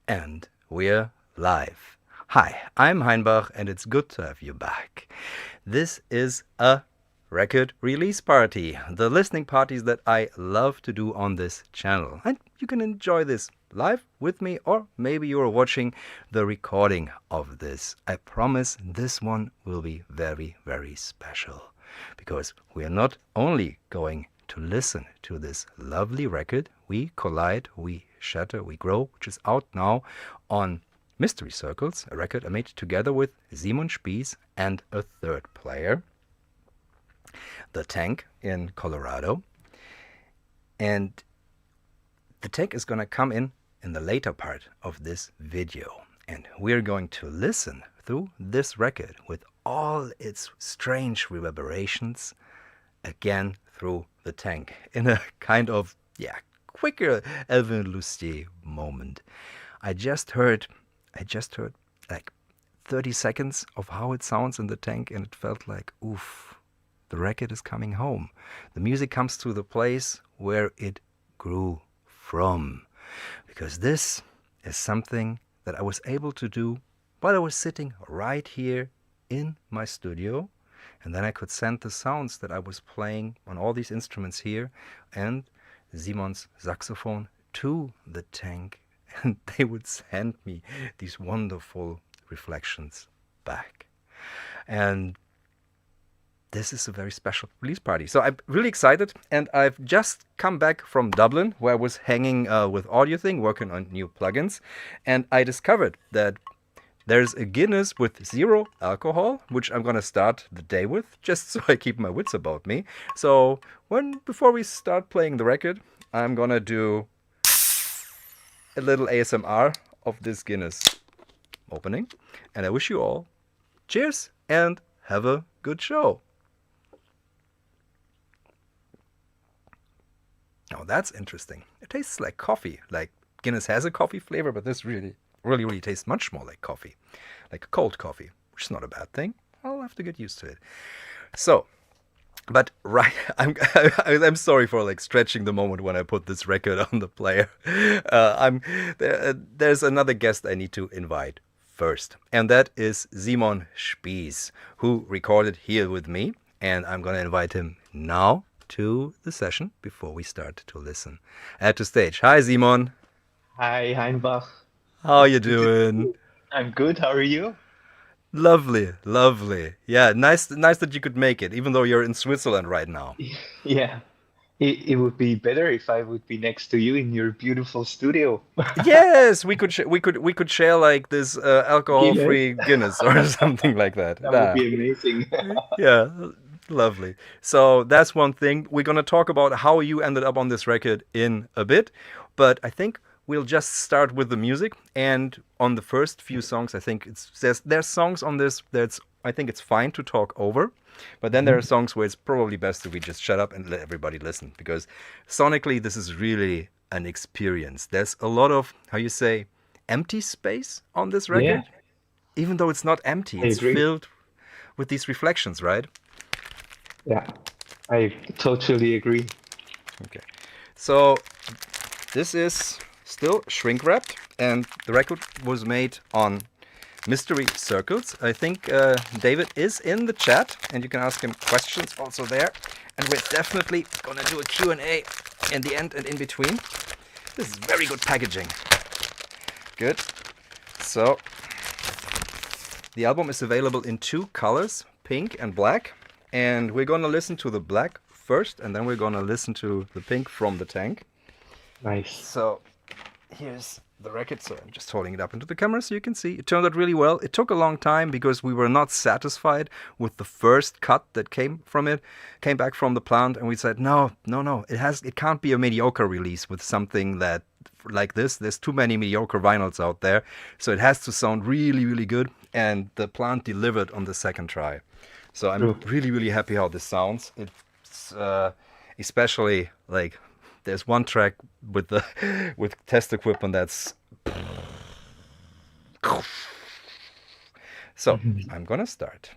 And we're live. Hi, I'm Heinbach, and it's good to have you back. This is a record release party, the listening parties that I love to do on this channel. And you can enjoy this live with me, or maybe you're watching the recording of this. I promise this one will be very, very special, because we are not only going to listen to this lovely record, We Collide, We Shatter, We Grow, which is out now on Mystery Circles, a record I made together with Simon Spiess and a third player, the Tank in Colorado. And the Tank is going to come in the later part of this video. And we're going to listen through this record with all its strange reverberations again through the Tank in a kind of, quicker Elvin Lustier moment. I just heard like 30 seconds of how it sounds in the Tank, and it felt like, oof, the record is coming home. The music comes to the place where it grew from. Because this is something that I was able to do while I was sitting right here in my studio. And then I could send the sounds that I was playing on all these instruments here and Simon's saxophone to the Tank. And they would send me these wonderful reflections back. And this is a very special release party. So I'm really excited, and I've just come back from Dublin, where I was hanging with Audio Thing, working on new plugins, and I discovered that there's a Guinness with 0 alcohol, which I'm going to start the day with, just so I keep my wits about me. So before we start playing the record, I'm going to do a little ASMR of this Guinness opening. And I wish you all cheers and have a good show. Oh, that's interesting. It tastes like coffee. Like Guinness has a coffee flavor, but this really tastes much more like coffee. Like a cold coffee, which is not a bad thing. I'll have to get used to it. So, but right, I'm sorry for like stretching the moment when I put this record on the player. There's another guest I need to invite first, and that is Simon Spiess, who recorded here with me, and I'm going to invite him now to the session before we start to listen. Add to stage. Hi, Simon. Hi, Heinbach. How It's you good to see doing? you. I'm good. How are you? Lovely, lovely. Yeah, nice that you could make it, even though you're in Switzerland right now. Yeah. It would be better if I would be next to you in your beautiful studio. Yes, we could share like this Guinness. alcohol-free Guinness or something like that. That would Nah. be amazing. Yeah, lovely. So that's one thing. We're gonna talk about how you ended up on this record in a bit, but I think we'll just start with the music. And on the first few songs, I think there's songs on this that's I think it's fine to talk over, but then there are Mhm. songs where it's probably best if we just shut up and let everybody listen, because sonically this is really an experience. There's a lot of, how you say, empty space on this Yeah, record, even though it's not empty, I it's agree. filled with these reflections, right? Yeah, I totally agree. Okay. So this is still shrink wrapped, and the record was made on Mystery Circles. I think David is in the chat, and you can ask him questions also there. And we're definitely gonna do a Q&A in the end and in between. This is very good packaging. Good. So the album is available in 2 colors, pink and black. And we're gonna listen to the black first, and then we're gonna listen to the pink from the Tank. Nice. So here's the record. So I'm just holding it up into the camera so you can see. It turned out really well. It took a long time because we were not satisfied with the first cut that came back from the plant, and we said, no, it can't be a mediocre release with something that like this. There's too many mediocre vinyls out there, so it has to sound really good, and the plant delivered on the second try. So I'm True. really happy how this sounds. It's especially like there's one track with the with test equipment that's so Mhm. I'm gonna start.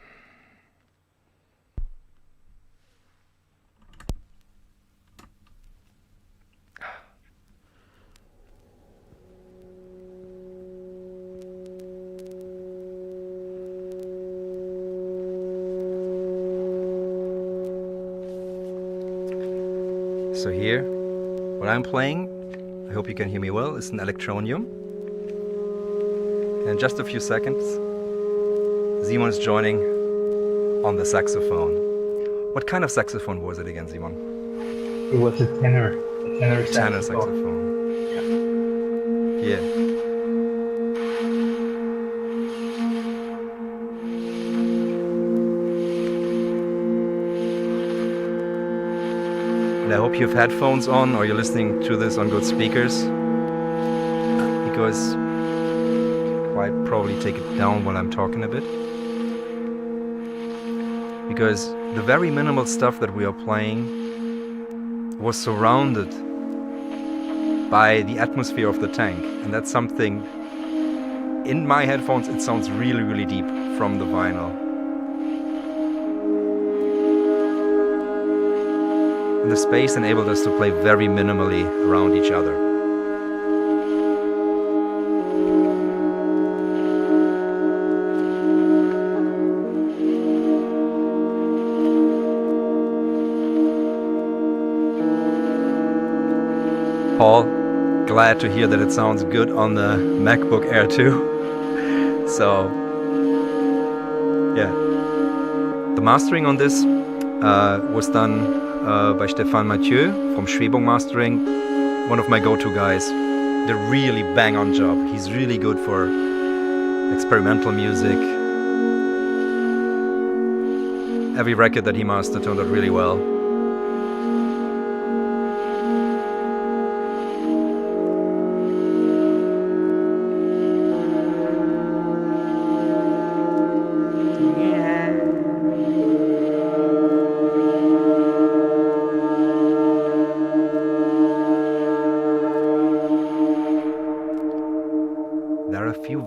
So here, what I'm playing, I hope you can hear me well, is an electronium. And in just a few seconds, Simon is joining on the saxophone. What kind of saxophone was it again, Simon? It was a tenor Tenor saxophone. saxophone. Yeah. And I hope you have headphones on or you're listening to this on good speakers, because I'd probably take it down while I'm talking a bit. Because the very minimal stuff that we are playing was surrounded by the atmosphere of the tank, and that's something, in my headphones it sounds really, really deep from the vinyl. And the space enabled us to play very minimally around each other. Paul, glad to hear that it sounds good on the MacBook Air 2. So, yeah. The mastering on this was done by Stefan Mathieu from Schwebung Mastering, one of my go-to guys. Did a really bang-on job. He's really good for experimental music. Every record that he mastered turned out really well.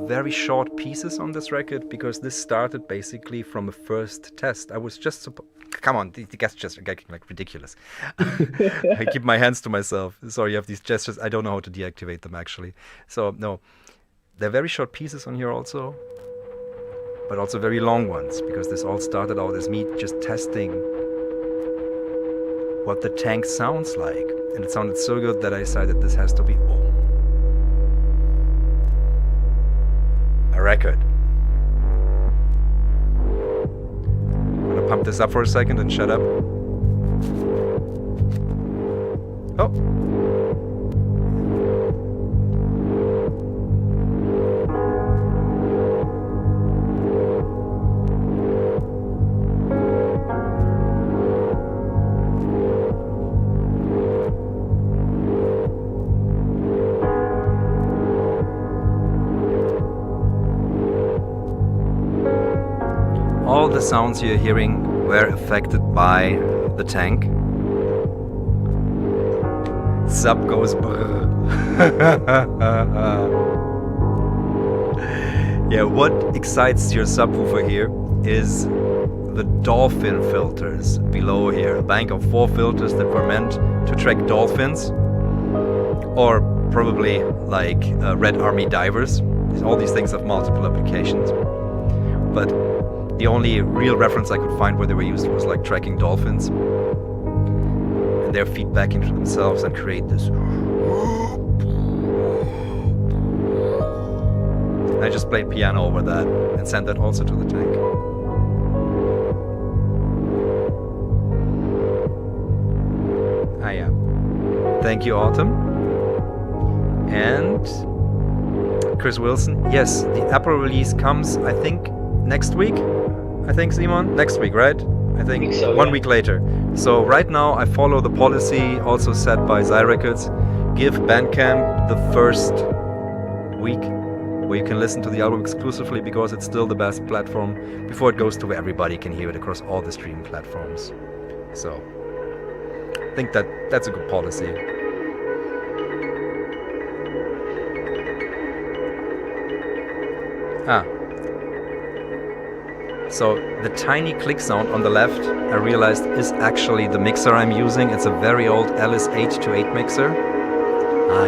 Very short pieces on this record, because this started basically from a first test. I was just come on, the gestures are getting like ridiculous. I keep my hands to myself. Sorry, you have these gestures. I don't know how to deactivate them actually. So no, they're very short pieces on here also, but also very long ones, because this all started out as me just testing what the tank sounds like, and it sounded so good that I decided this has to be record. I'm gonna pump this up for a second and shut up. Oh. All the sounds you're hearing were affected by the tank. Sub goes brrr. Yeah, what excites your subwoofer here is the Dolphin filters below here. A bank of 4 filters that were meant to track dolphins, or probably like Red Army divers. All these things have multiple applications. But the only real reference I could find where they were used was like tracking dolphins and their feedback into themselves and create this. I just played piano over that and sent that also to the tank. Ah yeah. Thank you, Autumn. And Chris Wilson. Yes, the Apple release comes, I think, next week. I think, Simon, next week, right? I think so, 1 week later. So right now I follow the policy also set by Zy Records. Give Bandcamp the first week where you can listen to the album exclusively, because it's still the best platform before it goes to where everybody can hear it across all the streaming platforms. So I think that's a good policy. So the tiny click sound on the left, I realized, is actually the mixer I'm using. It's a very old Alice 828 mixer.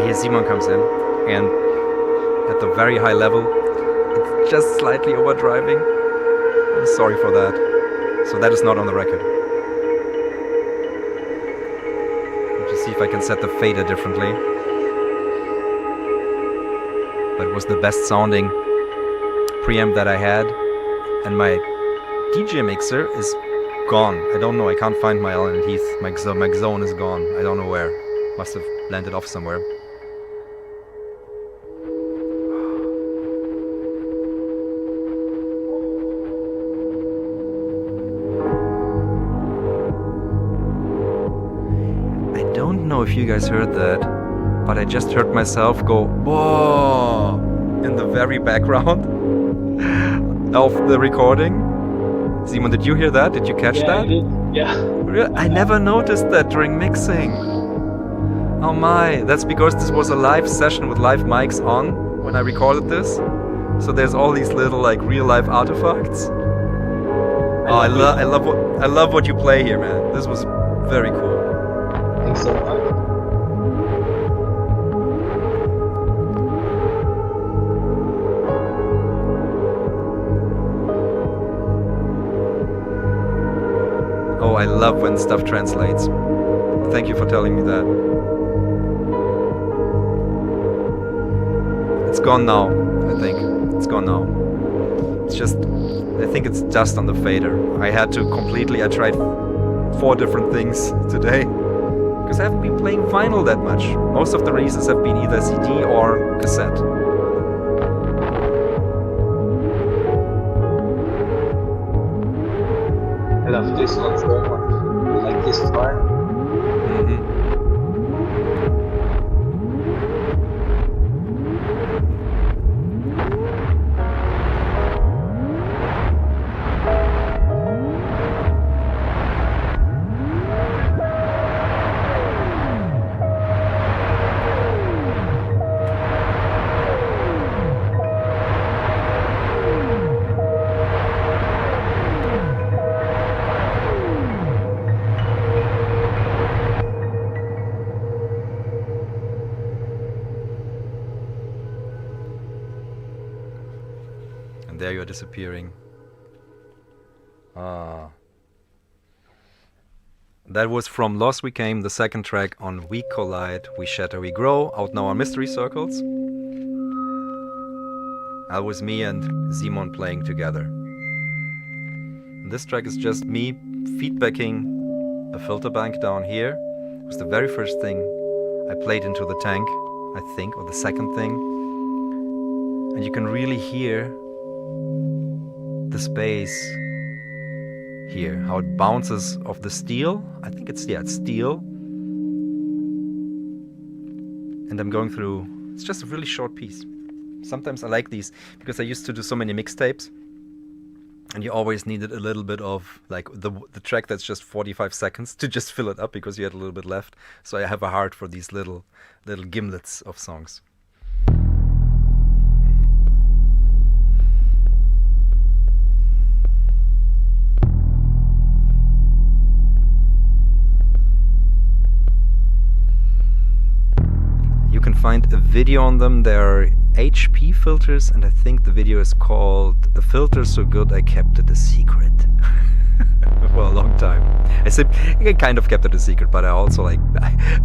Here Simon comes in, and at the very high level, it's just slightly overdriving. I'm sorry for that. So that is not on the record. I'm just if I can set the fader differently. But it was the best sounding preamp that I had. And my DJ mixer is gone. I don't know. I can't find my Allen and Heath. My Zone is gone. I don't know where. Must have landed off somewhere. I don't know if you guys heard that, but I just heard myself go, whoa, in the very background of the recording. Simon, did you hear that? Did you catch that? I did. Yeah. I never noticed that during mixing. Oh my, that's because this was a live session with live mics on when I recorded this. So there's all these little like real life artifacts. Oh, I love what you play here, man. This was very cool. Thanks so much. Oh, I love when stuff translates. Thank you for telling me that. It's gone now, I think. It's gone now. It's just, I think it's dust on the fader. I tried 4 different things today. Because I haven't been playing vinyl that much. Most of the releases have been either CD or cassette. I love this one so much. I like this part. And there you're disappearing. Ah. That was From Lost We Came, the second track on We Collide, We Shatter, We Grow, out now on Mystery Circles. That was me and Simon playing together. And this track is just me feedbacking a filter bank down here. It was the very first thing I played into the tank, I think, or the second thing. And you can really hear the space here, how it bounces off the steel. I think it's steel. And I'm going through, it's just a really short piece. Sometimes I like these because I used to do so many mixtapes and you always needed a little bit of like the track that's just 45 seconds to just fill it up because you had a little bit left. So I have a heart for these little gimlets of songs. You can find a video on them. They're HP filters, and I think the video is called "A Filter So Good I Kept It a Secret." For a long time. I kind of kept it a secret, but I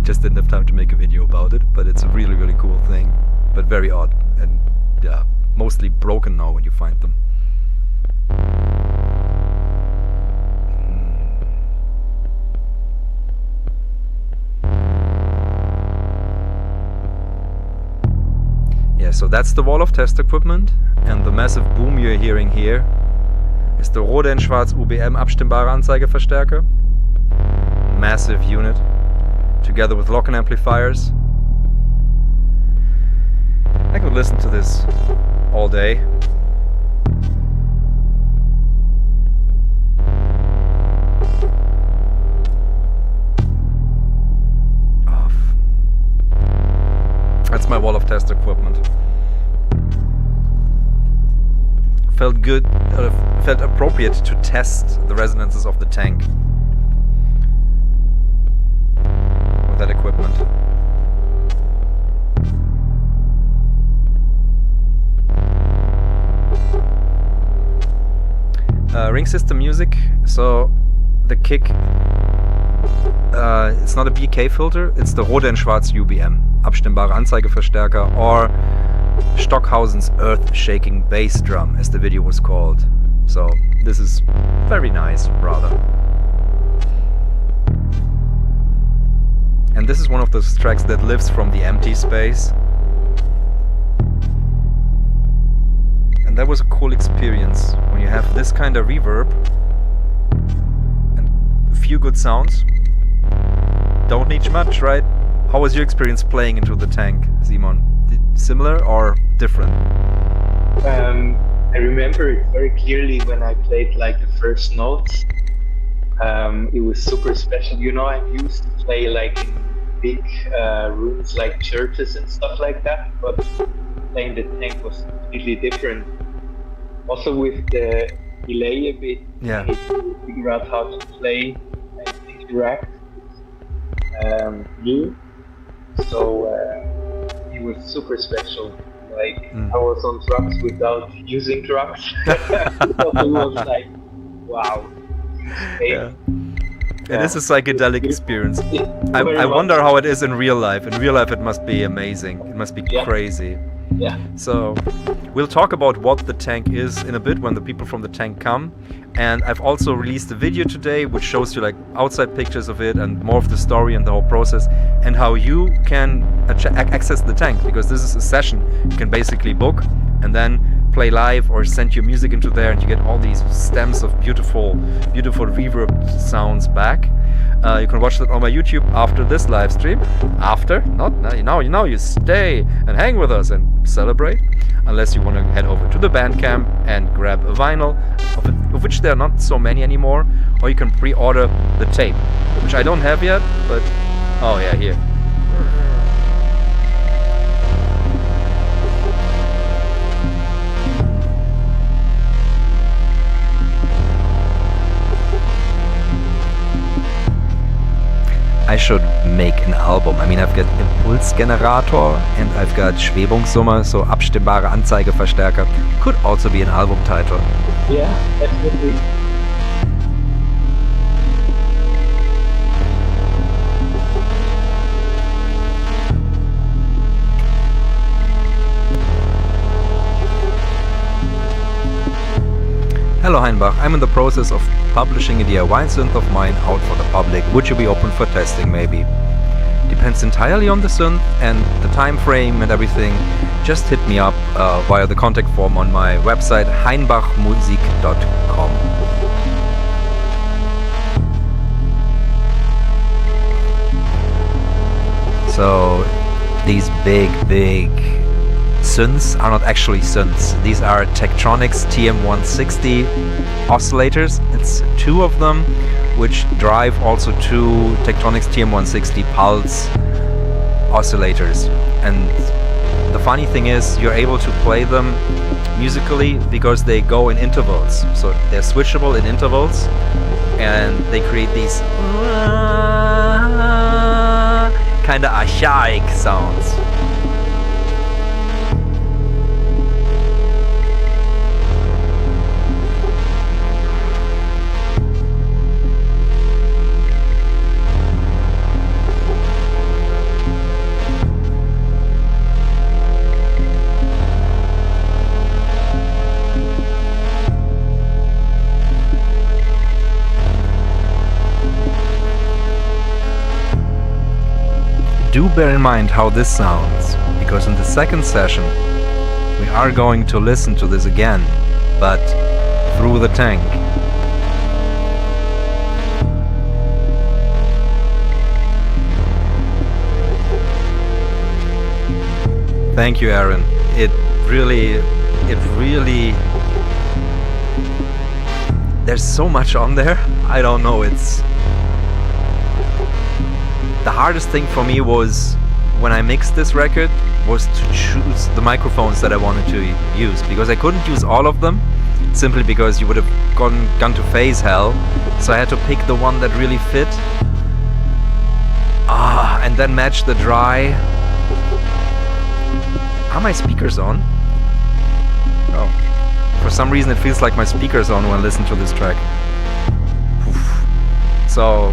just didn't have time to make a video about it. But it's a really, really cool thing, but very odd, and yeah, mostly broken now when you find them. Yeah, so that's the wall of test equipment, and the massive boom you're hearing here is the Rohde Schwarz UBM abstimmbare Anzeigeverstärker. Massive unit, together with lock-in amplifiers. I could listen to this all day. That's my wall of test equipment. Felt good, felt appropriate to test the resonances of the tank with that equipment. Ring system music, so the kick It's not a BK filter, it's the Rot and Schwarz UBM, abstimmbare Anzeigeverstärker, or Stockhausen's earth-shaking bass drum, as the video was called. So this is very nice, rather. And this is one of those tracks that lives from the empty space. And that was a cool experience, when you have this kind of reverb and a few good sounds. Don't need much, right? How was your experience playing into the tank, Simon? Similar or different? I remember it very clearly when I played like the first notes. It was super special. You know, I'm used to play like in big rooms like churches and stuff like that, but playing the tank was completely different. Also with the delay a bit, yeah. I need to figure out how to play and interact with you. So it was super special. Like I was on drugs without using drugs. So it was like, wow. Yeah. It is a psychedelic experience. I wonder how it is in real life. In real life it must be amazing. It must be crazy. Yeah. So we'll talk about what the tank is in a bit when the people from the tank come. And I've also released a video today which shows you like outside pictures of it and more of the story and the whole process and how you can access the tank, because this is a session you can basically book and then play live or send your music into there, and you get all these stems of beautiful reverb sounds back. You can watch that on my YouTube after this live stream. After, not now. You stay and hang with us and celebrate. Unless you want to head over to the Bandcamp and grab a vinyl, of which there are not so many anymore, or you can pre-order the tape, which I don't have yet, but oh yeah, here. I should make an album. I mean, I've got Impulsgenerator and I've got Schwebungssumme, so abstimmbare Anzeigeverstärker. Could also be an album title. Yeah, definitely. Hello Heinbach, I'm in the process of publishing a DIY synth of mine out for the public. Would you be open for testing maybe? Depends entirely on the synth and the time frame and everything. Just hit me up via the contact form on my website heinbachmusik.com. So these big synths are not actually synths. These are Tektronix TM160 oscillators. It's two of them, which drive also two Tektronix TM160 pulse oscillators. And the funny thing is, you're able to play them musically because they go in intervals. So they're switchable in intervals, and they create these kind of archaic sounds. Do bear in mind how this sounds, because in the second session we are going to listen to this again, but through the tank. Thank you, Aaron. It really, there's so much on there. I don't know, the hardest thing for me was when I mixed this record was to choose the microphones that I wanted to use, because I couldn't use all of them simply because you would have gone to phase hell. So I had to pick the one that really fit, and then match the dry. Are my speakers on? Oh, for some reason it feels like my speakers on when I listen to this track. Oof. So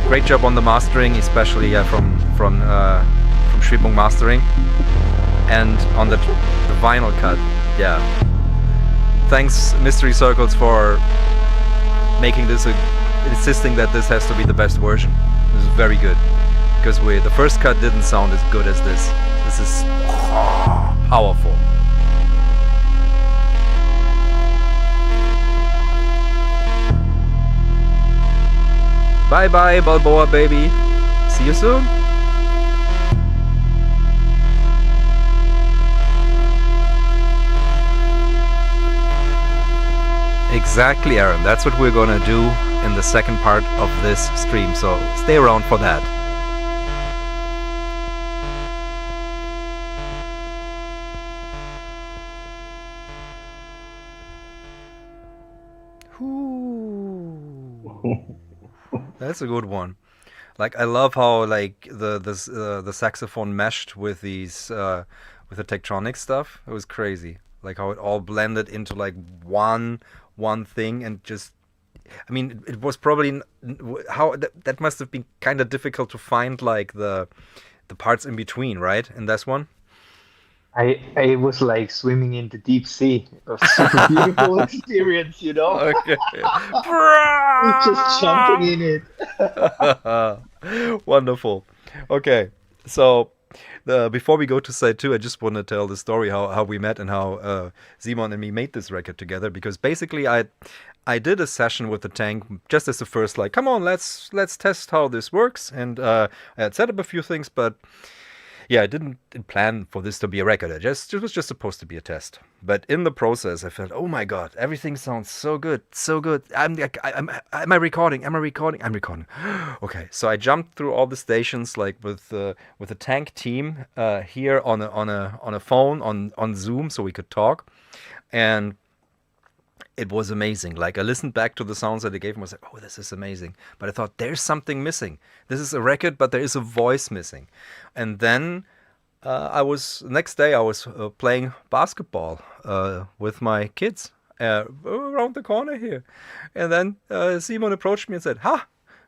Great job on the mastering, especially from Schwebung Mastering, and on the vinyl cut. Yeah. Thanks, Mystery Circles, for making this insisting that this has to be the best version. This is very good, because the first cut didn't sound as good as this. This is powerful. Bye bye, Balboa baby. See you soon. Exactly, Aaron. That's what we're gonna do in the second part of this stream, so stay around for that. That's a good one. Like, I love how like the saxophone meshed with these with the Tektronix stuff. It was crazy. Like how it all blended into like one thing, and just, I mean, it was probably how that must have been kind of difficult to find like the parts in between, right? In this one. I was like swimming in the deep sea. It was a super beautiful experience, you know? Okay. Just jumping in it. Wonderful. Okay, so before we go to side 2, I just want to tell the story how we met and how Simon and me made this record together. Because basically, I did a session with the Tank just as the first, like, come on, let's test how this works. And I had set up a few things, but yeah, I didn't plan for this to be a record. It was just supposed to be a test. But in the process, I felt, oh my God, everything sounds so good, so good. Am I recording? I'm recording. Okay, so I jumped through all the stations, like with the Tank team here on a phone on Zoom, so we could talk, and it was amazing. Like, I listened back to the sounds that they gave me. I was like, oh, this is amazing. But I thought, there's something missing. This is a record, but there is a voice missing. And then next day I was playing basketball with my kids around the corner here. And then Simon approached me and said, ha,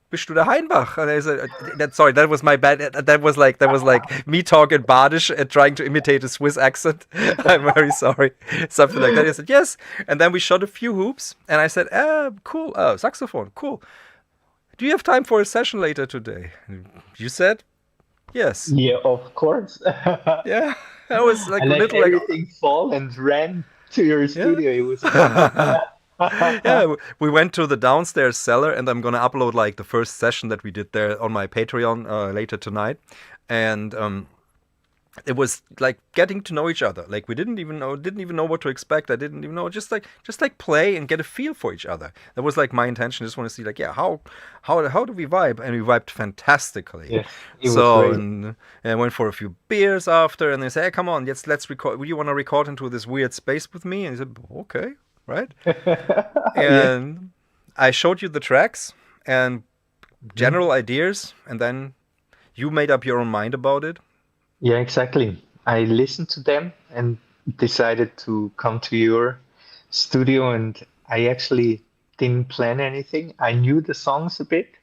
bist du der Heinbach? And I said, sorry, that was my bad. That was like me talking Badisch and trying to imitate a Swiss accent. I'm very sorry. Something like that. He said, yes. And then we shot a few hoops. And I said, cool, saxophone, cool. Do you have time for a session later today? You said, yes. Yeah, of course. Yeah. I was like, I let everything fall and ran to your studio. Yeah. It was yeah, we went to the downstairs cellar, and I'm gonna upload like the first session that we did there on my Patreon later tonight. And it was like getting to know each other. Like, we didn't even know what to expect. I didn't even know, just like play and get a feel for each other. That was like my intention. I just want to see, like, yeah, how do we vibe? And we vibed fantastically. Yes, and I went for a few beers after, and they said, hey, come on, let's record. Would you want to record into this weird space with me? And he said, okay. Right? And I showed you the tracks and general ideas, and then you made up your own mind about it. Yeah, exactly. I listened to them and decided to come to your studio, and I actually didn't plan anything. I knew the songs a bit,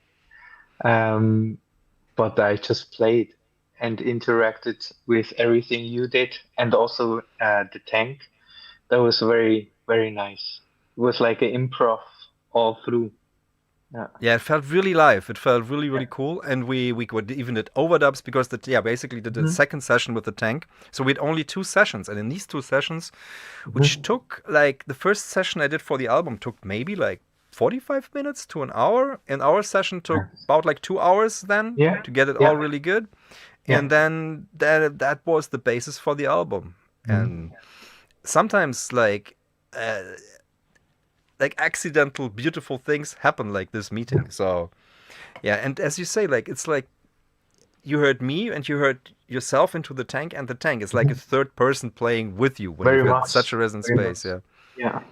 but I just played and interacted with everything you did, and also the Tank. That was very, very nice. It was like an improv all through. Yeah, it felt really live. It felt really, really cool. And we even did overdubs, because basically did the second session with the Tank. So we had only 2 sessions. And in these 2 sessions, which took, like, the first session I did for the album took maybe like 45 minutes to an hour. And our session took about like 2 hours then to get it all really good. And then that was the basis for the album. And sometimes like accidental beautiful things happen, like this meeting. So yeah, and as you say, like, it's like you heard me and you heard yourself into the Tank, and the Tank is like a third person playing with you when you've got such a resonant space. Yeah,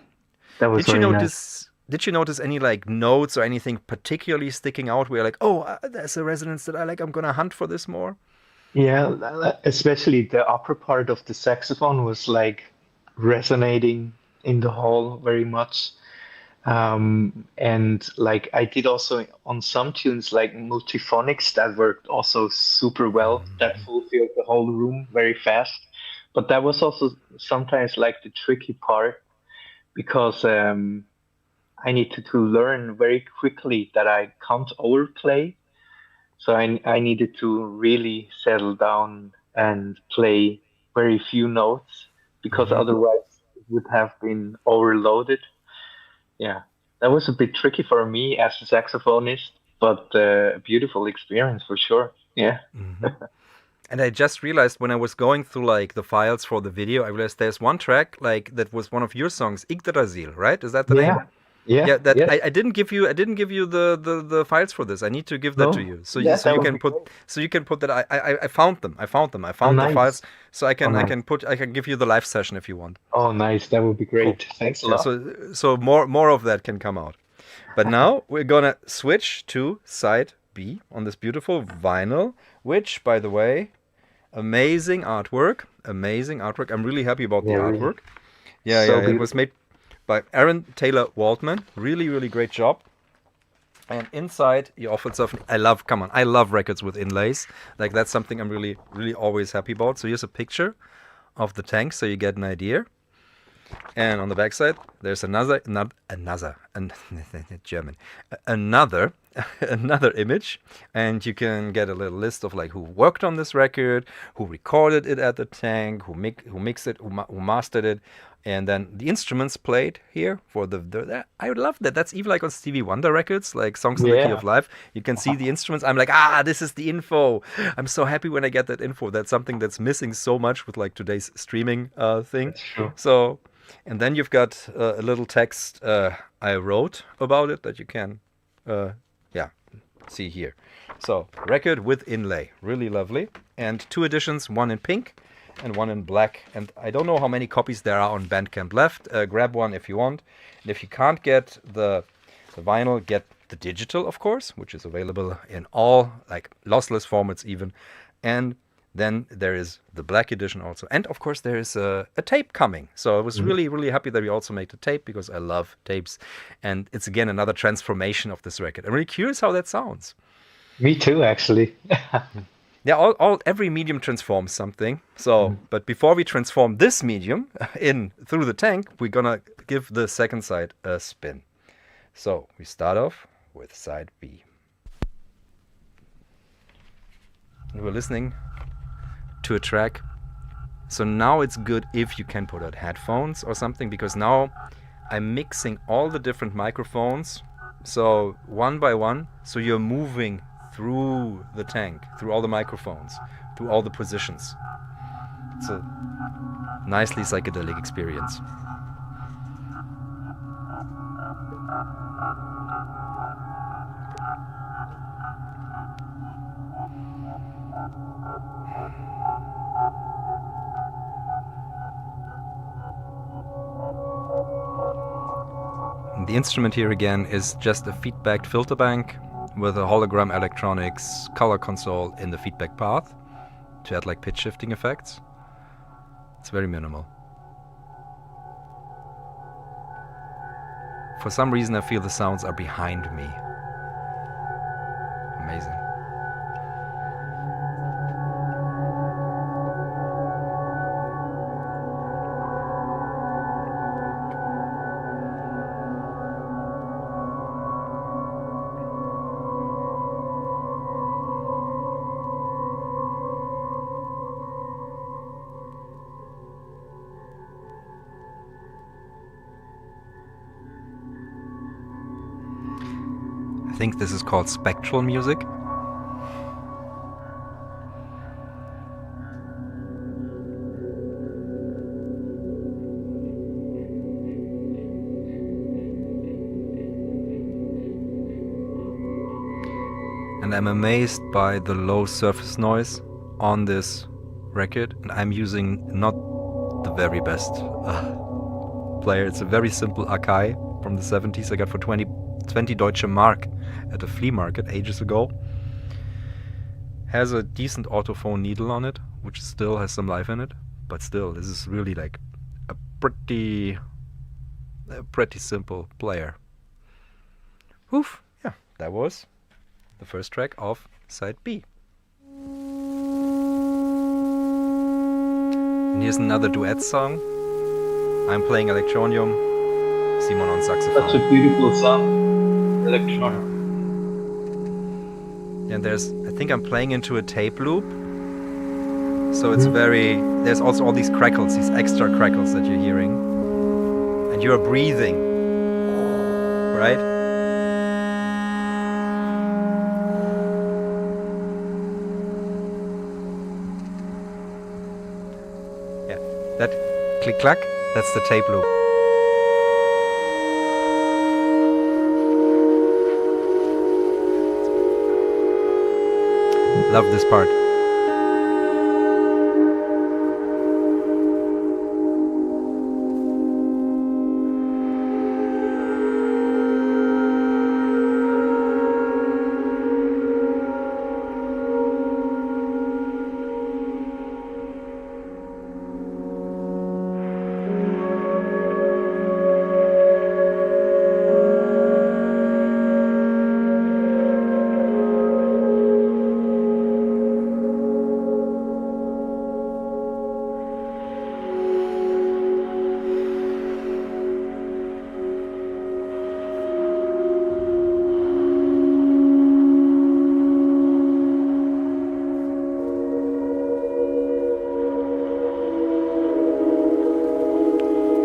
that was Did you notice any like notes or anything particularly sticking out where you're like, oh, there's a resonance that I like, I'm gonna hunt for this more? Yeah, especially the upper part of the saxophone was like resonating in the hall very much. And like I did also on some tunes like multiphonics that worked also super well, that fulfilled the whole room very fast. But that was also sometimes like the tricky part because I needed to learn very quickly that I can't overplay. So I needed to really settle down and play very few notes because Mm-hmm. otherwise it would have been overloaded. Yeah, that was a bit tricky for me as a saxophonist, but a beautiful experience for sure. Yeah. Mm-hmm. And I just realized when I was going through like the files for the video, I realized there's one track like that was one of your songs, Yggdrasil, right? Is that the name? Yeah. Yeah. Yeah, that Yes. I didn't give you. I didn't give you the files for this. I need to give that to No. you. Yeah, So that you would can be put great. that. I found them. I found them. I Oh, found the files. nice. So Oh, I nice. can put. I can give you the live session if you want. Oh, nice. That would be Cool. great. Thanks a Yeah. lot. So more of that can come out. But now we're gonna switch to side B on this beautiful vinyl, which, by the way, amazing artwork. Amazing artwork. I'm really happy about the Yeah, really. artwork. Yeah, So yeah. It was beautiful. made by Aaron Taylor Waldman. Really, really great job. And inside, you offered something. I love records with inlays. Like, that's something I'm really, really always happy about. So here's a picture of the tank so you get an idea. And on the backside, there's another German, another, another image, and you can get a little list of like who worked on this record, who recorded it at the tank, who mixed it, who mastered it, and then the instruments played here for I would love that. That's even like on Stevie Wonder records, like Songs in the Key Yeah. of Life. You can see the instruments. I'm like, this is the info. I'm so happy when I get that info. That's something that's missing so much with like today's streaming thing. That's true. So. And then you've got a little text I wrote about it that you can, yeah, see here. So, record with inlay, really lovely. And 2 editions, one in pink and one in black. And I don't know how many copies there are on Bandcamp left. Grab one if you want. And if you can't get the vinyl, get the digital, of course, which is available in all, like, lossless formats even. And then there is the black edition also. And of course, there is a tape coming. So I was really, really happy that we also made the tape because I love tapes. And it's again another transformation of this record. I'm really curious how that sounds. Me too, actually. Yeah, every medium transforms something. So, but before we transform this medium in through the tank, we're gonna give the second side a spin. So we start off with side B. And we're listening to a track. So now it's good if you can put out headphones or something, because now I'm mixing all the different microphones, so one by one, so you're moving through the tank, through all the microphones, through all the positions. It's a nicely psychedelic experience. The instrument here again is just a feedback filter bank with a hologram electronics color console in the feedback path to add like pitch shifting effects. It's very minimal. For some reason I feel the sounds are behind me. Amazing. I think this is called spectral music. And I'm amazed by the low surface noise on this record, and I'm using not the very best player. It's a very simple Akai from the 70s I got for 20 Deutsche Mark at a flea market ages ago. Has a decent autophone needle on it, which still has some life in it, but still, this is really like a pretty simple player. Oof. Yeah, that was the first track of side B. And here's another duet song. I'm playing electronium, Simon on saxophone. Such a beautiful song, electronic. And I think I'm playing into a tape loop. So it's there's also all these crackles, these extra crackles that you're hearing. And you're breathing, right? Yeah, that click-clack, that's the tape loop. Love this part.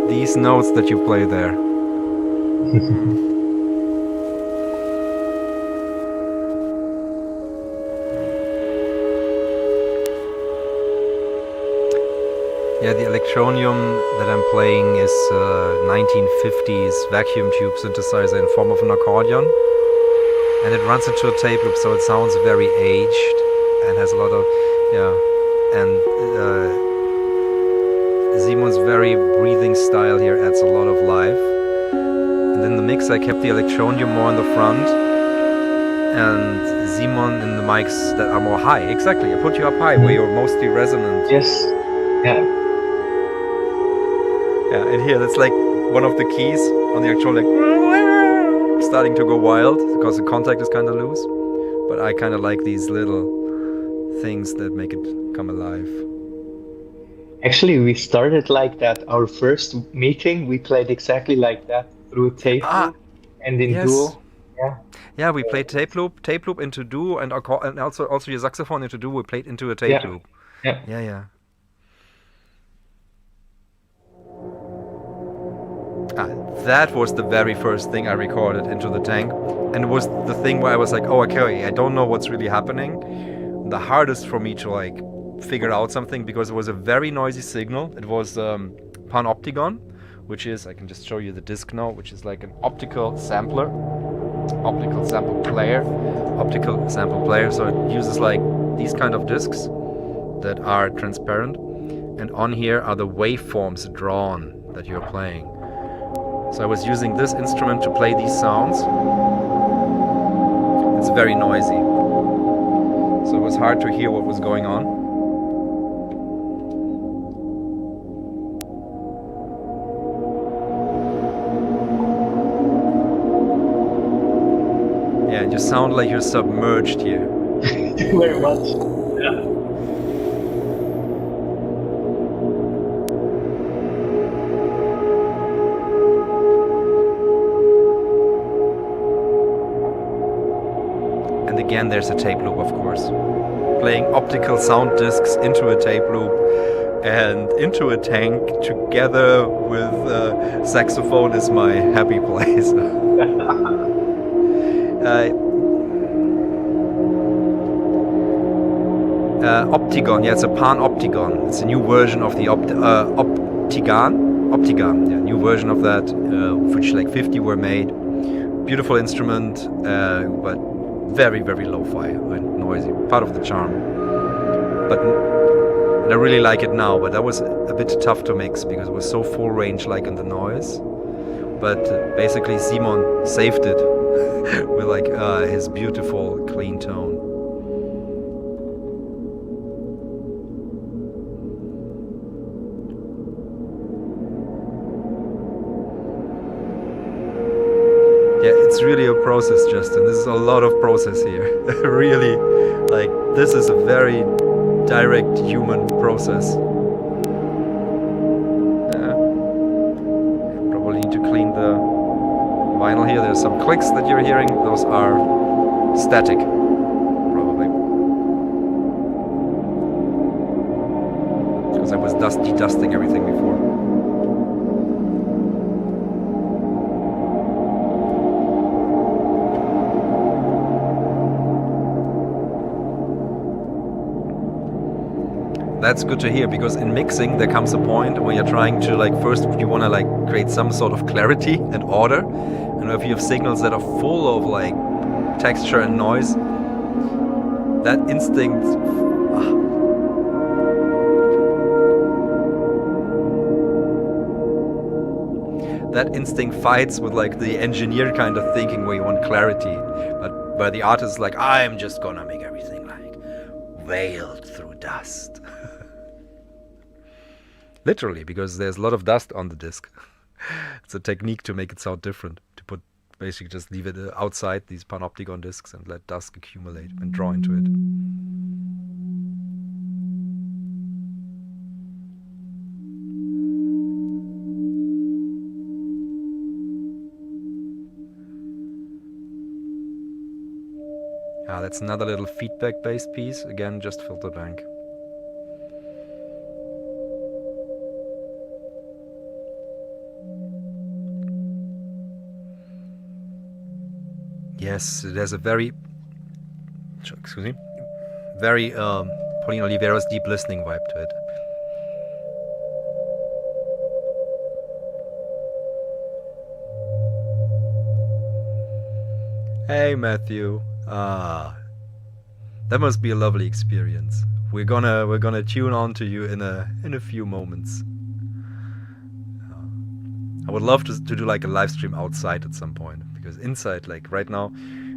These notes that you play there. Yeah, the electronium that I'm playing is 1950s vacuum tube synthesizer in form of an accordion. And it runs into a tape loop, so it sounds very aged and has a lot of, Simon's very breathing style here adds a lot of life. And in the mix I kept the electronium more in the front and Simon in the mics that are more high. Exactly, I put you up high where you're mostly resonant. Yes, yeah. Yeah, and here that's like one of the keys on the electronic starting to go wild because the contact is kind of loose. But I kind of like these little things that make it come alive. Actually, we started like that. Our first meeting, we played exactly like that through tape loop and in duo. Yeah. Yeah, we played tape loop into duo, and also your saxophone into duo. We played into a tape loop. Yeah. Yeah. That was the very first thing I recorded into the tank, and it was the thing where I was like, oh, okay, I don't know what's really happening. The hardest for me to like figure out something because it was a very noisy signal. It was panopticon, which is, I can just show you the disc now, which is like an optical sample player. So it uses like these kind of discs that are transparent, and on here are the waveforms drawn that you're playing. So I was using this instrument to play these sounds. It's very noisy, so it was hard to hear what was going on. Yeah, and you sound like you're submerged here. Very much. Yeah. And again, there's a tape loop, of course. Playing optical sound discs into a tape loop and into a tank together with saxophone is my happy place. Optigon, yeah, it's a panopticon. It's a new version of the Optigan, yeah, new version of that, which like 50 were made. Beautiful instrument, but very, very lo-fi and noisy. Part of the charm. But and I really like it now, but that was a bit tough to mix because it was so full range like in the noise. But basically Simon saved it with like his beautiful clean tone. Yeah, it's really a process, Justin. This is a lot of process here. Really, like, this is a very direct human process. Probably need to clean the vinyl here. There's some clicks that you're hearing. Those are static, probably. Because I was dusting everything before. That's good to hear, because in mixing there comes a point when you're trying to, like, first you want to like create some sort of clarity and order, and if you have signals that are full of like texture and noise, that instinct fights with like the engineer kind of thinking where you want clarity, but where the artist is like, I'm just gonna make everything like veiled through dust. Literally, because there's a lot of dust on the disc. It's a technique to make it sound different, to put basically just leave it outside these panopticon discs and let dust accumulate and draw into it. That's another little feedback-based piece, again just filter bank. Yes, it has a very, very Pauline Oliveira's deep listening vibe to it. Hey Matthew, that must be a lovely experience. We're gonna tune on to you in a few moments. I would love to do like a live stream outside at some point, because inside, like right now,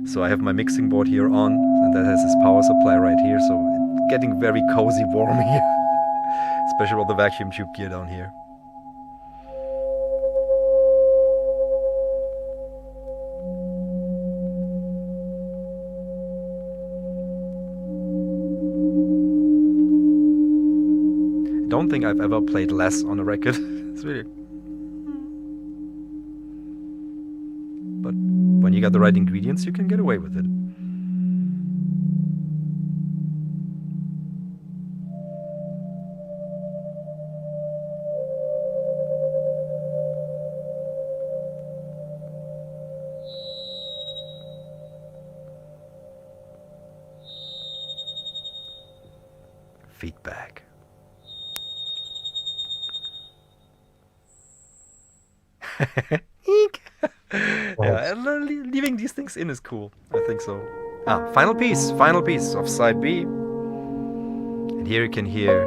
so I have my mixing board here on, and that has this power supply right here, so it's getting very cozy warm here, especially with the vacuum tube gear down here. I don't think I've ever played less on a record. It's really... But when you got the right ingredients, you can get away with it. Feedback. Yeah, leaving these things in is cool. I think so. Final piece of side B. And here you can hear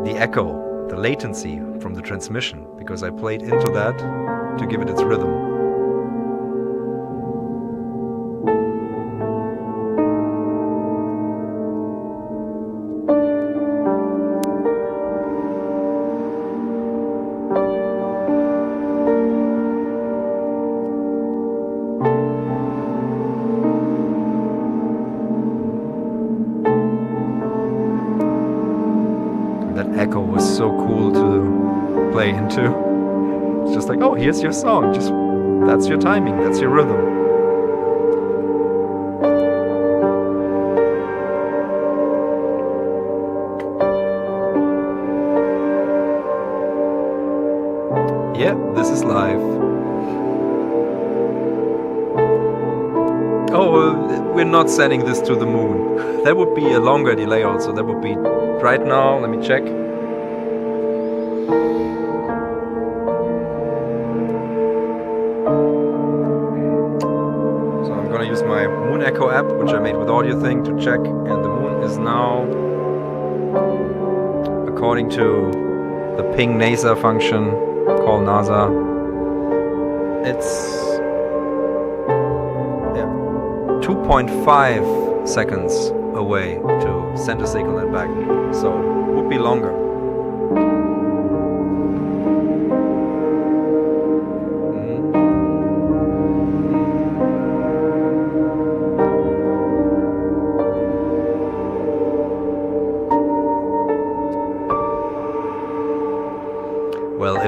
the echo, the latency from the transmission, because I played into that to give it its rhythm. Echo was so cool to play into. It's just like, oh, here's your song. Just that's your timing, that's your rhythm. Yeah, this is live. Oh, we're not sending this to the moon. That would be a longer delay also. That would be right now. Let me check. Use my Moon Echo app, which I made with Audio Thing, to check, and the moon is now, according to the ping NASA function, call NASA, it's 2.5 seconds away to send a signal and back, so it would be longer.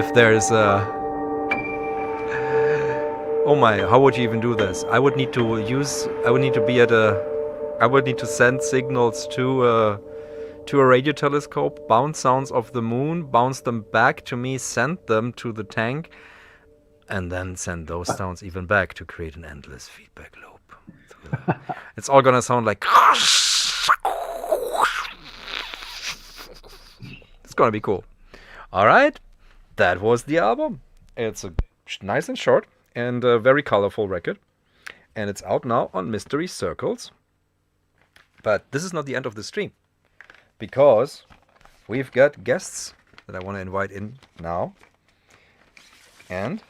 if there's oh my, how would you even do this? I would need to send signals to a radio telescope, bounce sounds of the moon, bounce them back to me, send them to the tank, and then send those sounds even back to create an endless feedback loop. It's all gonna sound like it's gonna be cool. All right, that was the album. It's a nice and short and a very colorful record, and it's out now on Mystery Circles. But this is not the end of the stream, because we've got guests that I want to invite in now, and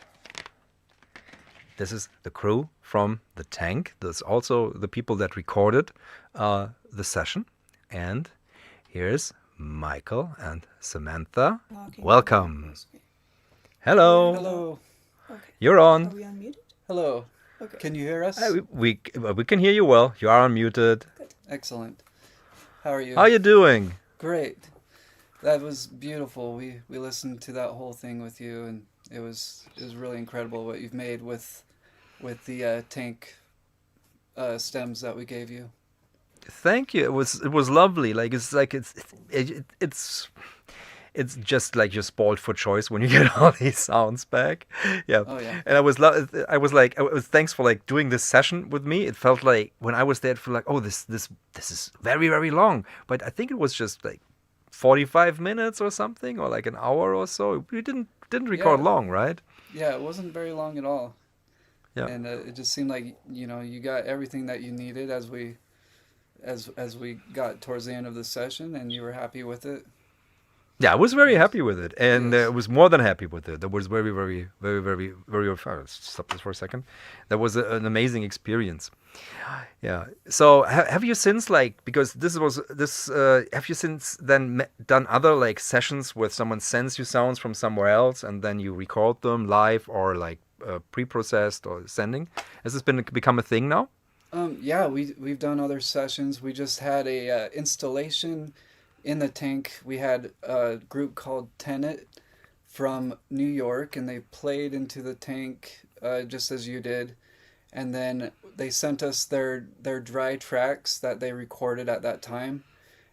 this is the crew from the tank. There's also the people that recorded the session, and here's Michael and Samantha. Okay. Welcome. Hello. Hello. Okay. You're on. Are we unmuted? Hello. Okay. Can you hear us? We can hear you well. You are unmuted. Excellent. How are you? How are you doing? Great. That was beautiful. We listened to that whole thing with you, and it was really incredible what you've made with the tank stems that we gave you. Thank you. It was lovely. Like it's just like you're spoiled for choice when you get all these sounds back. Yeah. Oh yeah. And I was thanks for like doing this session with me. It felt like when I was there, it felt like, oh, this is very, very long. But I think it was just like 45 minutes or something, or like an hour or so. We didn't record long, right? Yeah, it wasn't very long at all. Yeah. And it just seemed like, you got everything that you needed as we got towards the end of the session, and you were happy with it. Yeah, I was very happy with it, and Yes. I was more than happy with it. That was very, very, very, very, very. Stop this for a second. That was an amazing experience. Yeah. So have you since because have you since then done other like sessions where someone sends you sounds from somewhere else and then you record them live or like pre-processed or sending? Has this become a thing now? Yeah, we've done other sessions. We just had a installation in the tank. We had a group called Tenet from New York, and they played into the tank just as you did. And then they sent us their dry tracks that they recorded at that time.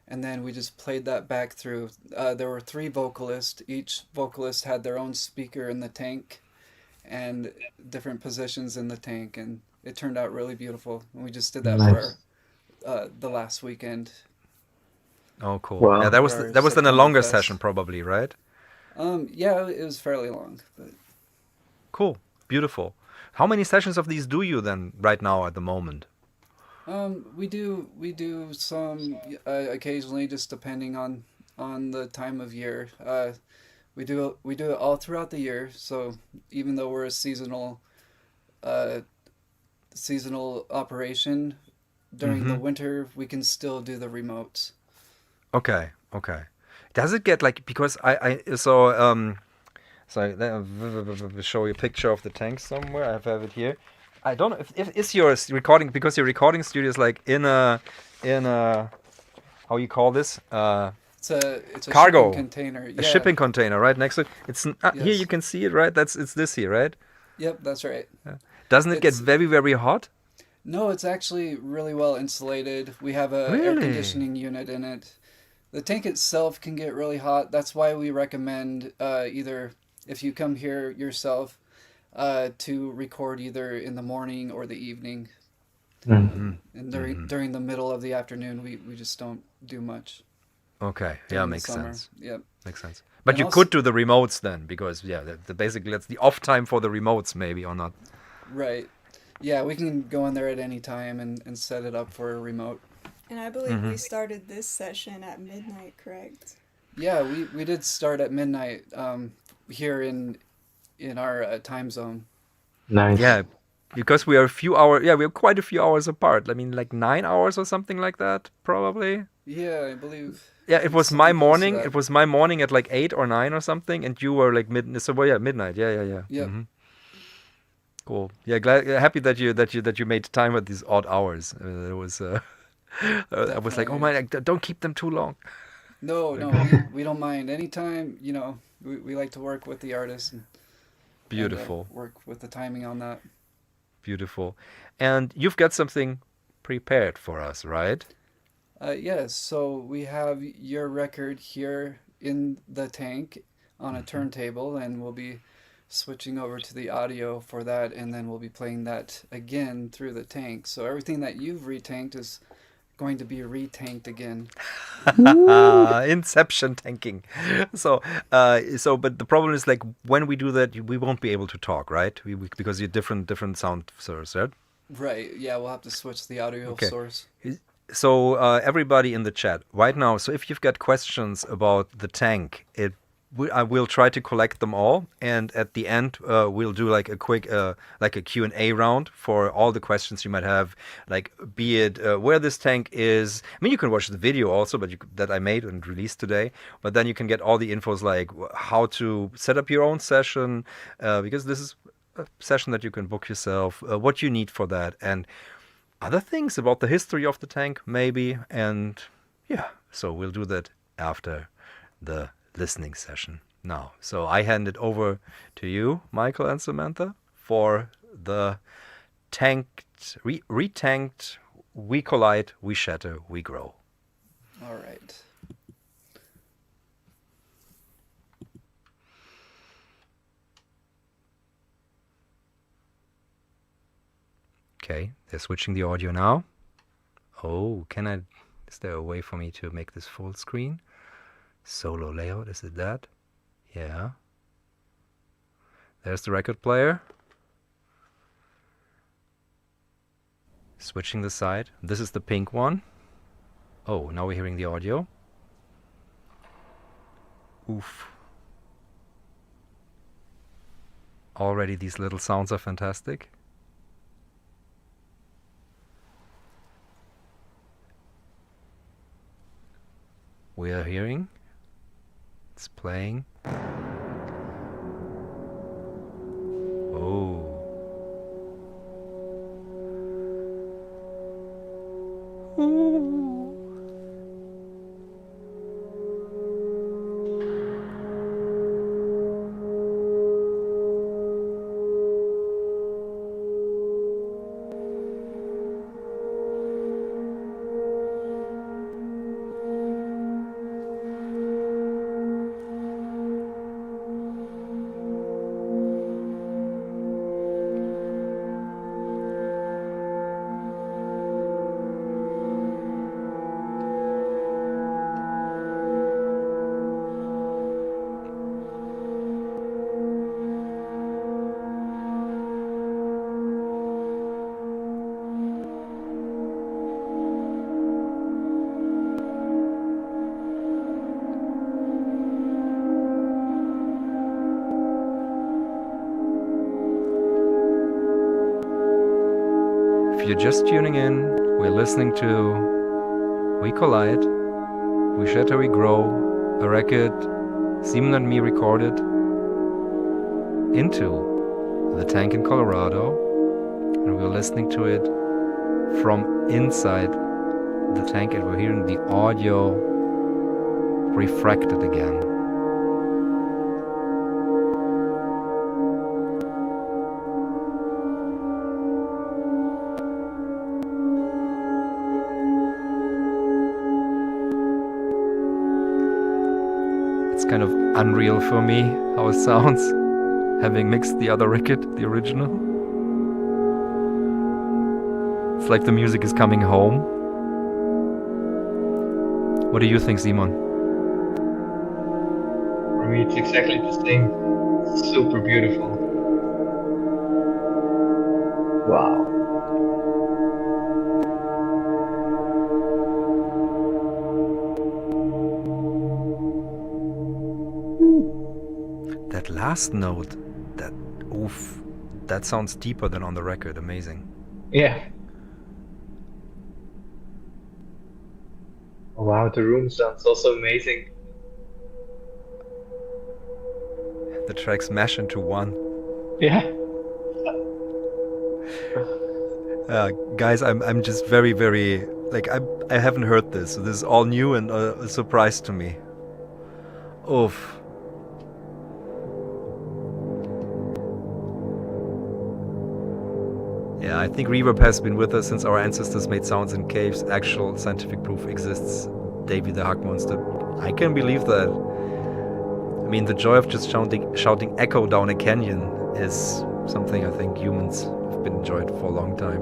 And then we just played that back through. There were 3 vocalists. Each vocalist had their own speaker in the tank and different positions in the tank. And it turned out really beautiful. And we just did that Nice. for the last weekend. Oh, cool. Wow. Yeah, that was Our then a September longer fest. session probably, right? Yeah, it was fairly long, but Cool. Beautiful. How many sessions of these do you then right now at the moment? we do some occasionally, just depending on the time of year. We do it all throughout the year. So even though we're a seasonal operation, during the winter we can still do the remotes. Okay. Does it get like, because I so I'll show you a picture of the tank somewhere. I have it here. I don't know if is your recording, because your recording studio is like in a how you call this It's a Cargo. shipping container. a Yeah. shipping container right next to it. It's here, Yes. you can see it, right? It's this here, right? Yep, that's right. Doesn't it get It's- very, very hot? No, it's actually really well insulated. We have a air Really? conditioning unit in it. The tank itself can get really hot. That's why we recommend either, if you come here yourself, to record either in the morning or the evening. Mm. And during the middle of the afternoon, we just don't do much. Okay, yeah, during the makes summer. sense. Yep. Makes sense. But And you also- could do the remotes then, because basically that's the off time for the remotes, maybe, or not. Right. Yeah, we can go in there at any time and set it up for a remote. And I believe we started this session at midnight, correct? Yeah, we did start at midnight here in our time zone. Nice. Yeah, because we are a few hours. Yeah, we are quite a few hours apart. I mean, like 9 hours or something like that, probably. Yeah, I believe. Yeah, it was something my close to morning. that. It was my morning at like 8 or 9 or something, and you were like midnight. Yeah. Yep. Cool. Yeah, happy that you made time at these odd hours. It was. I was like, oh Definitely. my, don't keep them too long. No, we don't mind. Anytime, we like to work with the artist and Beautiful. work with the timing on that. Beautiful. And you've got something prepared for us, right? Yes, so we have your record here in the tank on a turntable, and we'll be switching over to the audio for that, and then we'll be playing that again through the tank. So everything that you've retanked is going to be retanked again. Inception tanking. So, but the problem is like when we do that, we won't be able to talk, right? Because you're different sound sources, right? Right. Yeah, we'll have to switch the audio Okay. source. So everybody in the chat right now. So if you've got questions about the tank, I will try to collect them all, and at the end we'll do like a quick like a Q&A round for all the questions you might have, like be it where this tank is. I mean, you can watch the video also, but that I made and released today. But then you can get all the infos like how to set up your own session, because this is a session that you can book yourself, what you need for that, and other things about the history of the tank maybe. And yeah, so we'll do that after the listening session now. So I hand it over to you, Michael and Samantha, for the tanked, retanked, we collide, we shatter, we grow. All right. Okay, they're switching the audio now. Oh, is there a way for me to make this full screen? Solo layout, is it that? Yeah. There's the record player. Switching the side. This is the pink one. Oh, now we're hearing the audio. Oof. Already these little sounds are fantastic. We are hearing. It's playing. Oh. Ooh. If you're just tuning in, we're listening to We Collide, We Shatter, We Grow, a record Simon and me recorded into the tank in Colorado, and we're listening to it from inside the tank, and we're hearing the audio refracted again. Kind of unreal for me how it sounds, having mixed the other record, the original. It's like the music is coming home. What do you think, Simon? For me, it's exactly the same. Super beautiful. Wow. That last note, that sounds deeper than on the record. Amazing. Yeah. Oh, wow, the room sounds also amazing. The tracks mesh into one. Yeah. Guys, I'm just very, very like I haven't heard this. So this is all new and a surprise to me. Oof. Yeah, I think reverb has been with us since our ancestors made sounds in caves. Actual scientific proof exists. Davy the Hug Monster. I can believe that. I mean, the joy of just shouting echo down a canyon is something I think humans have been enjoyed for a long time.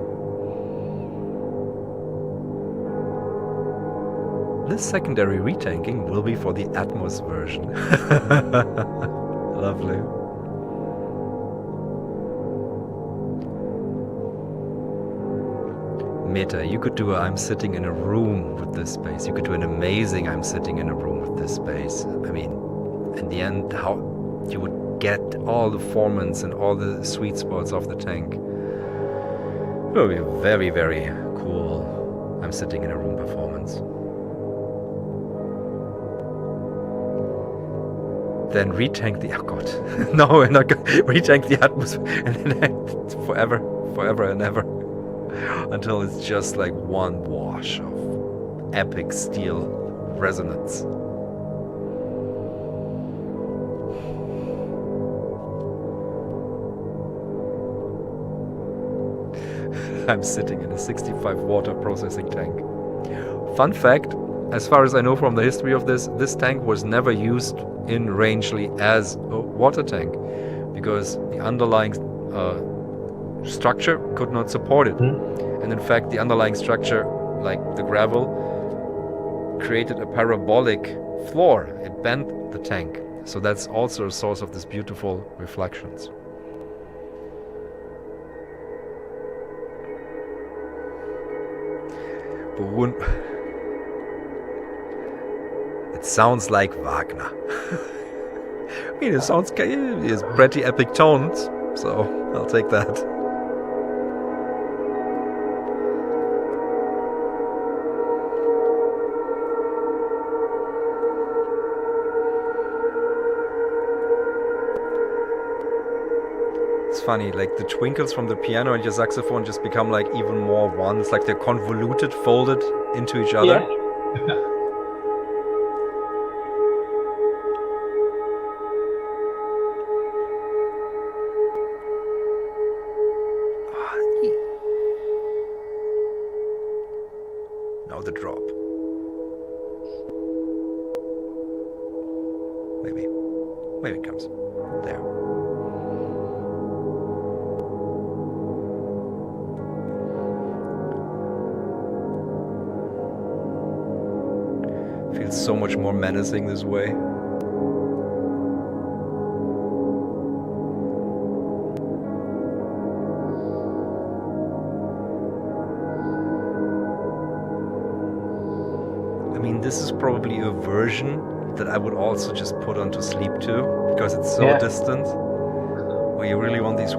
This secondary retanking will be for the Atmos version. Lovely. Meta, you could do a I'm sitting in a room with this space. You could do an amazing I'm sitting in a room with this space. I mean, in the end, how you would get all the formants and all the sweet spots of the tank. It will be a very, very cool I'm sitting in a room performance. Then retank the, oh god, no, we're not going to retank the atmosphere and then forever and ever. Until it's just like one wash of epic steel resonance. I'm sitting in a 65 water processing tank. Fun fact, as far as I know from the history of this tank was never used in Rangeley as a water tank because the underlying structure could not support it. And in fact, the underlying structure, like the gravel, created a parabolic floor. It bent the tank. So that's also a source of these beautiful reflections. But it sounds like Wagner. I mean, it sounds it has pretty epic tones, so I'll take that. It's funny, like the twinkles from the piano and your saxophone just become like even more one. It's like they're convoluted, folded into each other. Yeah. Now the drop. Maybe it comes. There. Feels so much more menacing this way. I mean, this is probably a version that I would also just put onto sleep too, because it's so distant, where you really want these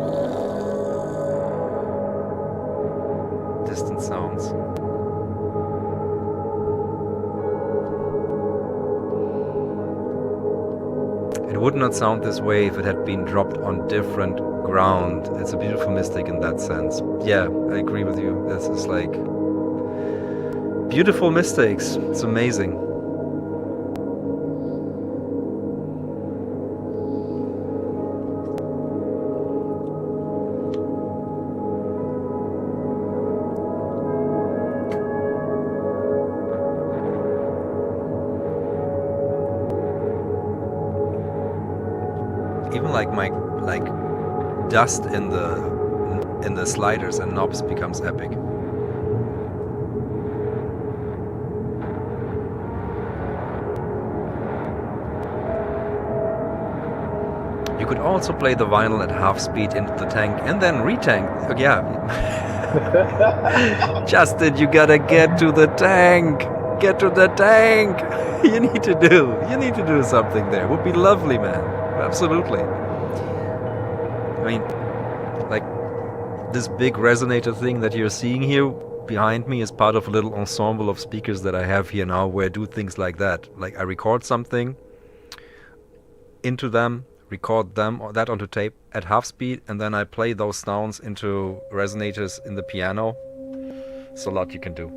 distant sounds. It would not sound this way if it had been dropped on different ground. It's a beautiful mystic in that sense. Yeah, I agree with you. This is like beautiful mistakes. It's amazing. Even like dust in the sliders and knobs becomes epic. You could also play the vinyl at half speed into the tank and then retank. Yeah. Justin, you gotta get to the tank. Get to the tank. You need to do something there. It would be lovely, man. Absolutely. I mean, like this big resonator thing that you're seeing here behind me is part of a little ensemble of speakers that I have here now where I do things like that. Like I record something into them, record them or that onto tape at half speed, and then I play those sounds into resonators in the piano. It's a lot you can do.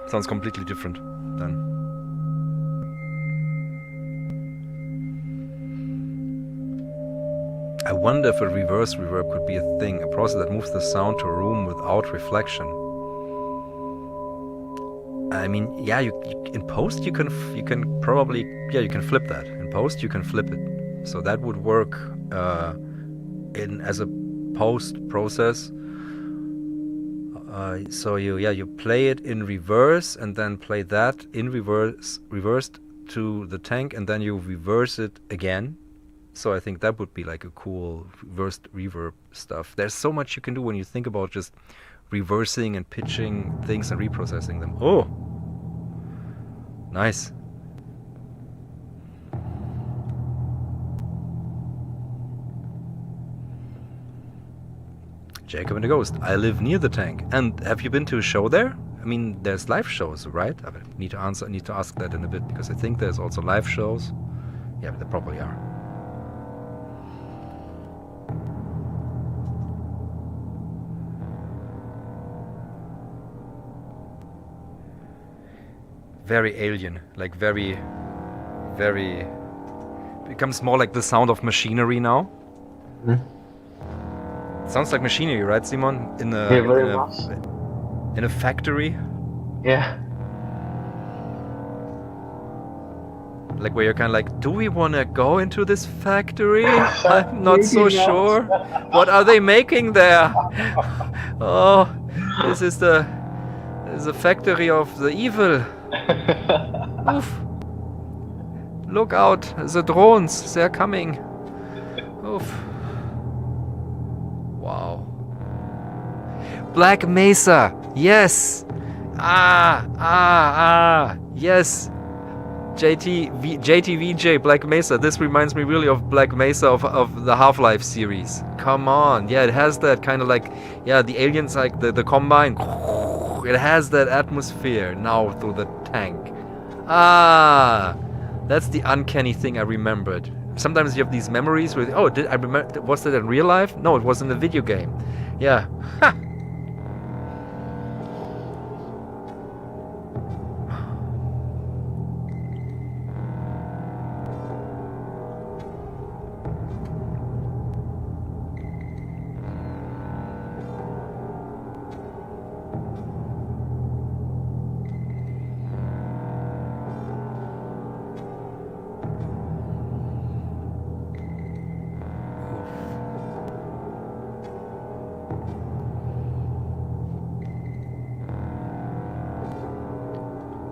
Sounds completely different then. I wonder if a reverse reverb could be a thing, a process that moves the sound to a room without reflection. I mean, yeah, you in post you can probably, yeah, you can flip that. In post you can flip it, so that would work in as a post process. So you play it in reverse and then play that in reversed to the tank, and then you reverse it again. So I think that would be like a cool reversed reverb stuff. There's so much you can do when you think about just reversing and pitching things and reprocessing them. Oh, nice. Jacob and the Ghost. I live near the tank. And have you been to a show there? I mean, there's live shows, right? I need to ask that in a bit, because I think there's also live shows. Yeah, there probably are. Very alien, like very, very. Becomes more like the sound of machinery now. Mm-hmm. Sounds like machinery, right, Simon? In a factory. Yeah. Like where you're kind of like, do we want to go into this factory? I'm not so sure. What are they making there? Oh, this is a factory of the evil. Oof. Look out, the drones, they're coming. Oof. Wow. Black Mesa, yes. Yes. JTVJ, Black Mesa. This reminds me really of Black Mesa of the Half-Life series. Come on. Yeah, it has that kind of like, yeah, the aliens, like the Combine. It has that atmosphere now through the tank. That's the uncanny thing I remembered. Sometimes you have these memories where, oh, did I remember? Was that in real life? No, it was in a video game. Yeah. Ha!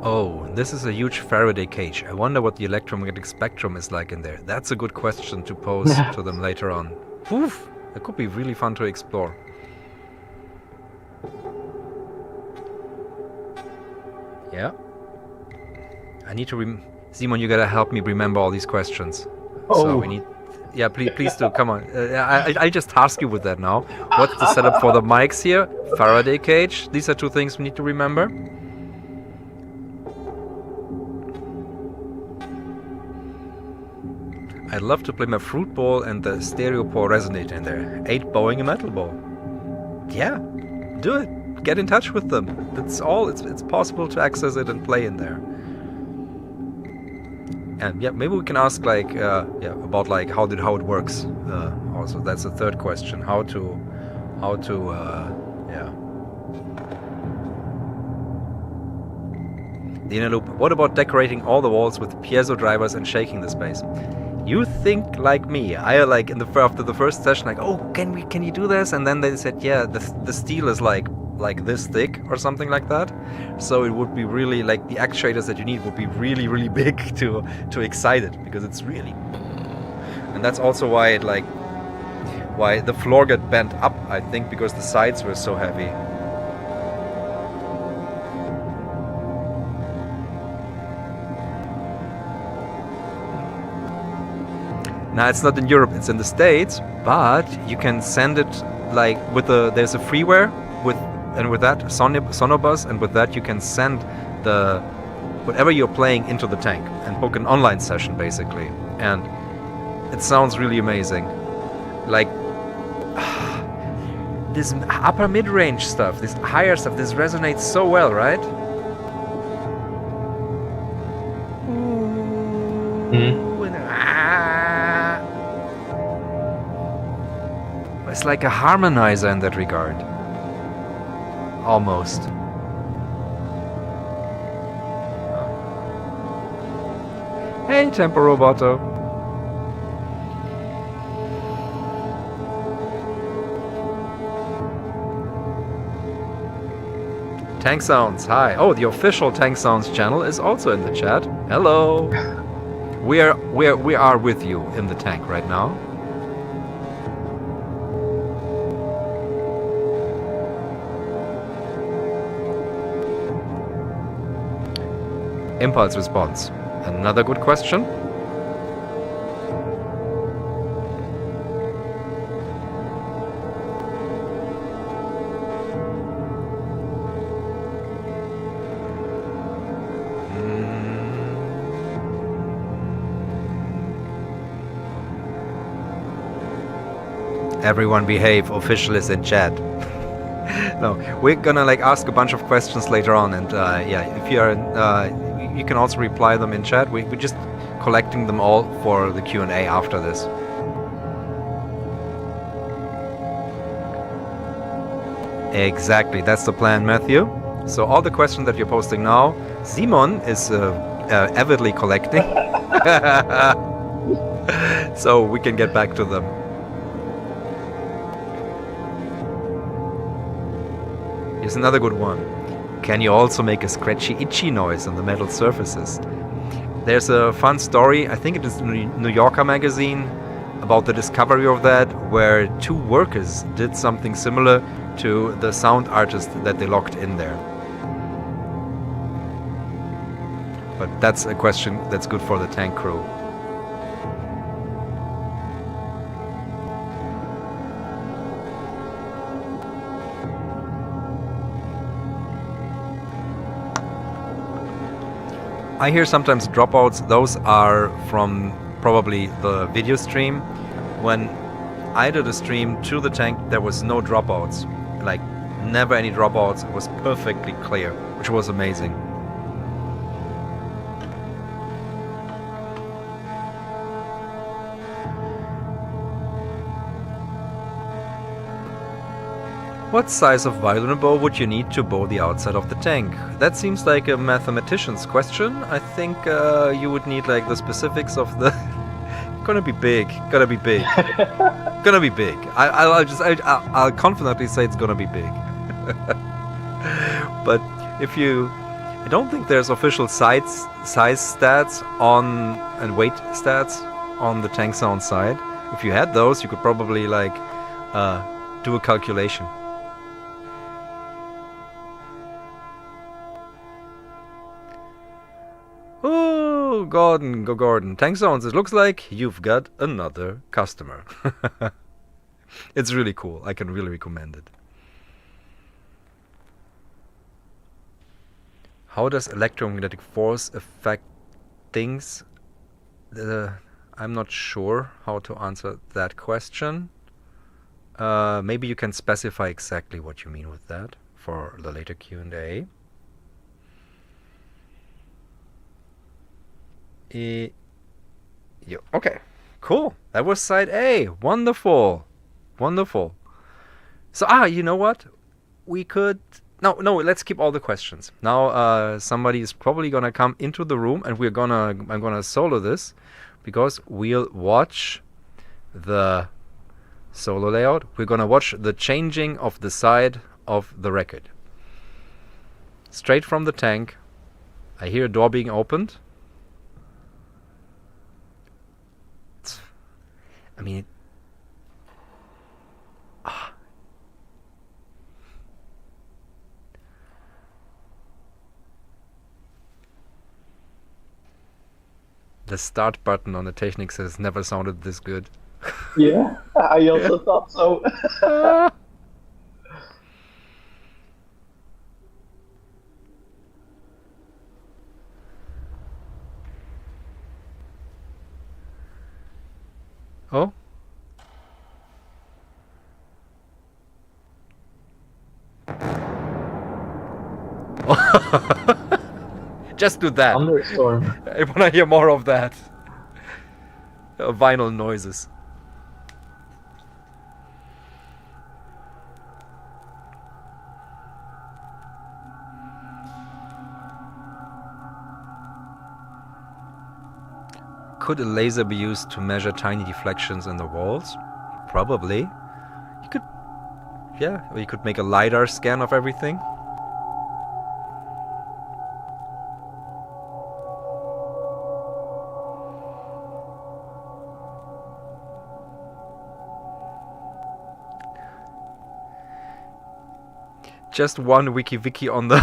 Oh, this is a huge Faraday cage. I wonder what the electromagnetic spectrum is like in there. That's a good question to pose to them later on. Oof, that could be really fun to explore. Yeah. I need to Simon, you gotta help me remember all these questions. Oh. So we need... Yeah, please do. Come on. I'll just task you with that now. What's the setup for the mics here? Faraday cage. These are two things we need to remember. I'd love to play my fruit ball and the stereo ball resonator in there. 8 bowing a metal ball. Yeah, do it. Get in touch with them. That's all. It's possible to access it and play in there. And yeah, maybe we can ask like about like how it works. Also, that's the third question. How to The inner loop. What about decorating all the walls with piezo drivers and shaking the space? You think like me. I like after the first session, like, oh, can you do this? And then they said, yeah, the steel is like this thick or something like that. So it would be really like the actuators that you need would be really, really big to excite it, because it's really. And that's also why why the floor got bent up, I think, because the sides were so heavy. Now it's not in Europe, it's in the States, but you can send it like there's a freeware with that Sonobus, and with that you can send whatever you're playing into the tank and book an online session basically, and it sounds really amazing. Like this upper mid-range stuff, this higher stuff, this resonates so well, right? It's like a harmonizer in that regard. Almost. Hey, Tempo Roboto. Tank Sounds, hi. Oh, the official Tank Sounds channel is also in the chat. Hello. We are with you in the tank right now. Impulse response. Another good question. Everyone behave, official is in chat. No, we're gonna like ask a bunch of questions later on, and yeah, if you are, you can also reply them in chat. We're just collecting them all for the Q&A after this. Exactly, that's the plan, Matthew. So all the questions that you're posting now, Simon is avidly collecting, so we can get back to them. Here's another good one. Can you also make a scratchy, itchy noise on the metal surfaces? There's a fun story, I think it is New Yorker magazine, about the discovery of that, where two workers did something similar to the sound artist that they locked in there. But that's a question that's good for the tank crew. I hear sometimes dropouts. Those are from probably the video stream. When I did a stream to the tank, there was no dropouts. Like, never any dropouts. It was perfectly clear, which was amazing. What size of violin bow would you need to bow the outside of the tank? That seems like a mathematician's question. I think you would need like the specifics of the... Gonna be big. Gonna be big. Gonna be big. I'll confidently say it's gonna be big. But if you... I don't think there's official size stats on and weight stats on the tank sound side. If you had those, you could probably like do a calculation. Oh, Gordon. Tank Sounds, it looks like you've got another customer. It's really cool. I can really recommend it. How does electromagnetic force affect things? I'm not sure how to answer that question. Maybe you can specify exactly what you mean with that for the later Q&A. Okay, cool. That was side A. Wonderful. So, you know what? We could... No, let's keep all the questions. Now, somebody is probably gonna come into the room, and I'm gonna solo this, because we'll watch the solo layout. We're gonna watch the changing of the side of the record. Straight from the tank. I hear a door being opened. I mean, the start button on the Technics has never sounded this good. Yeah, I also thought so. Oh? Just do that. Thunderstorm. I want to hear more of that. Vinyl noises. Could a laser be used to measure tiny deflections in the walls? Probably. You could, yeah, or you could make a LiDAR scan of everything. Just one wiki on the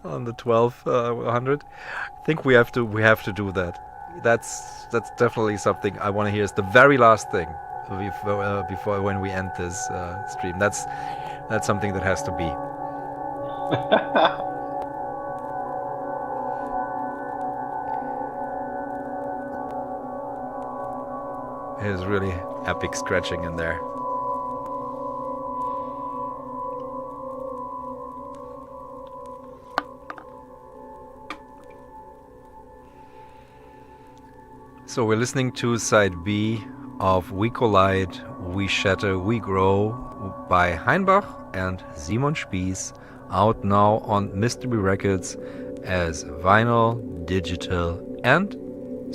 on the 1200. I think we have to do that. That's definitely something I want to hear. Is the very last thing before when we end this stream. That's something that has to be. It is really epic scratching in there. So we're listening to side B of We Collide, We Shatter, We Grow by Heinbach and Simon Spiess, out now on Mystery Records as vinyl, digital, and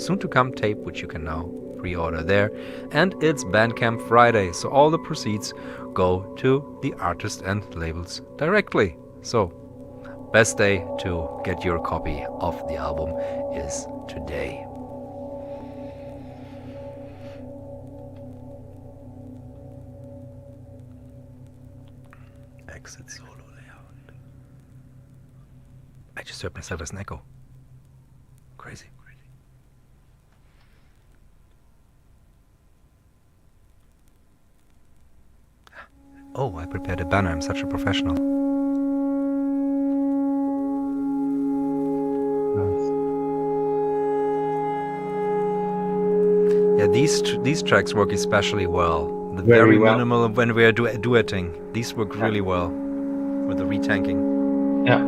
soon to come tape, which you can now pre-order there. And it's Bandcamp Friday, so all the proceeds go to the artist and labels directly. So best day to get your copy of the album is today. Exit solo layout. I just heard myself as an echo. Crazy. Oh, I prepared a banner. I'm such a professional. Yeah, these tracks work especially well. The very minimal when we are duetting. These work really well with the retanking. Yeah.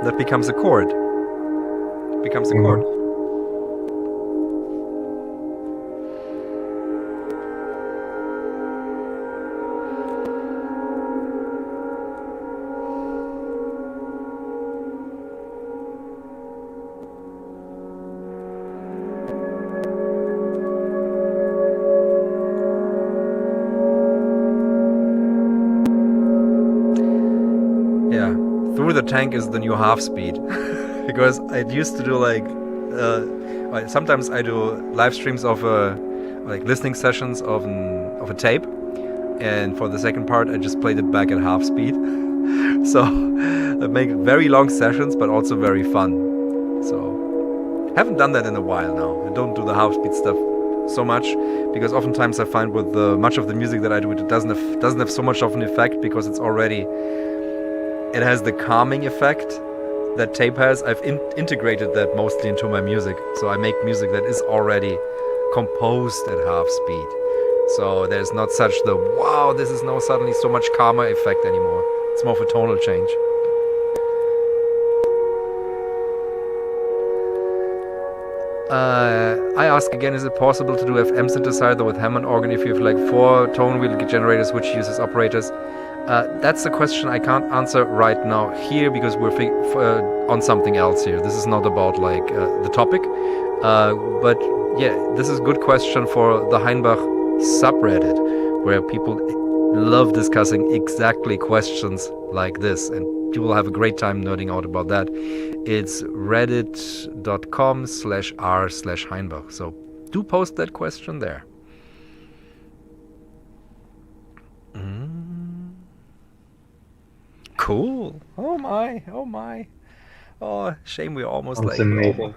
That becomes a chord. Becomes a chord. Yeah. Through the Tank is the new half speed. Because I used to do like sometimes I do live streams of like listening sessions of a tape, and for the second part I just played it back at half speed. So I make very long sessions but also very fun. So haven't done that in a while now. I don't do the half speed stuff so much because oftentimes I find with much of the music that I do it doesn't have so much of an effect because it has the calming effect that tape has. I've integrated that mostly into my music. So I make music that is already composed at half speed. So there's not such the, wow, this is now suddenly so much calmer effect anymore. It's more of a tonal change. I ask again, is it possible to do FM synthesizer with Hammond organ if you have like 4 tone wheel generators which uses operators? That's a question I can't answer right now here because we're on something else here. This is not about like the topic, but yeah, this is a good question for the Heinbach subreddit, where people love discussing exactly questions like this, and you will have a great time nerding out about that. It's reddit.com/r/Heinbach. So do post that question there. Cool. Oh my. Oh, shame we almost That's amazing.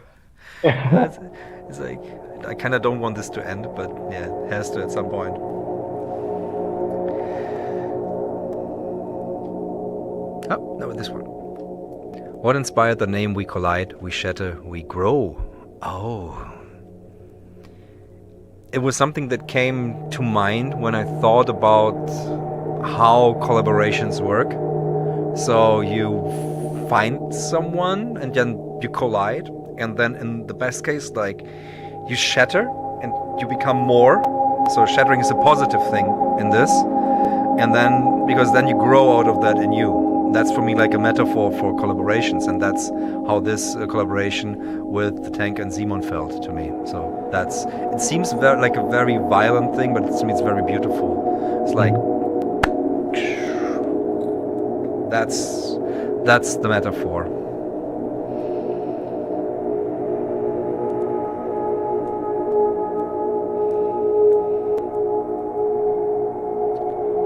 It's like I kind of don't want this to end, but yeah, it has to at some point. Oh, no, this one. What inspired the name We Collide, We Shatter, We Grow? Oh. It was something that came to mind when I thought about how collaborations work. So you find someone and then you collide, and then in the best case, like, you shatter and you become more. So shattering is a positive thing in this. And then, because then you grow out of that in you. That's for me like a metaphor for collaborations, and that's how this collaboration with the Tank and Zeon felt to me. So it seems like a very violent thing, but to me it's very beautiful. It's like, that's the metaphor.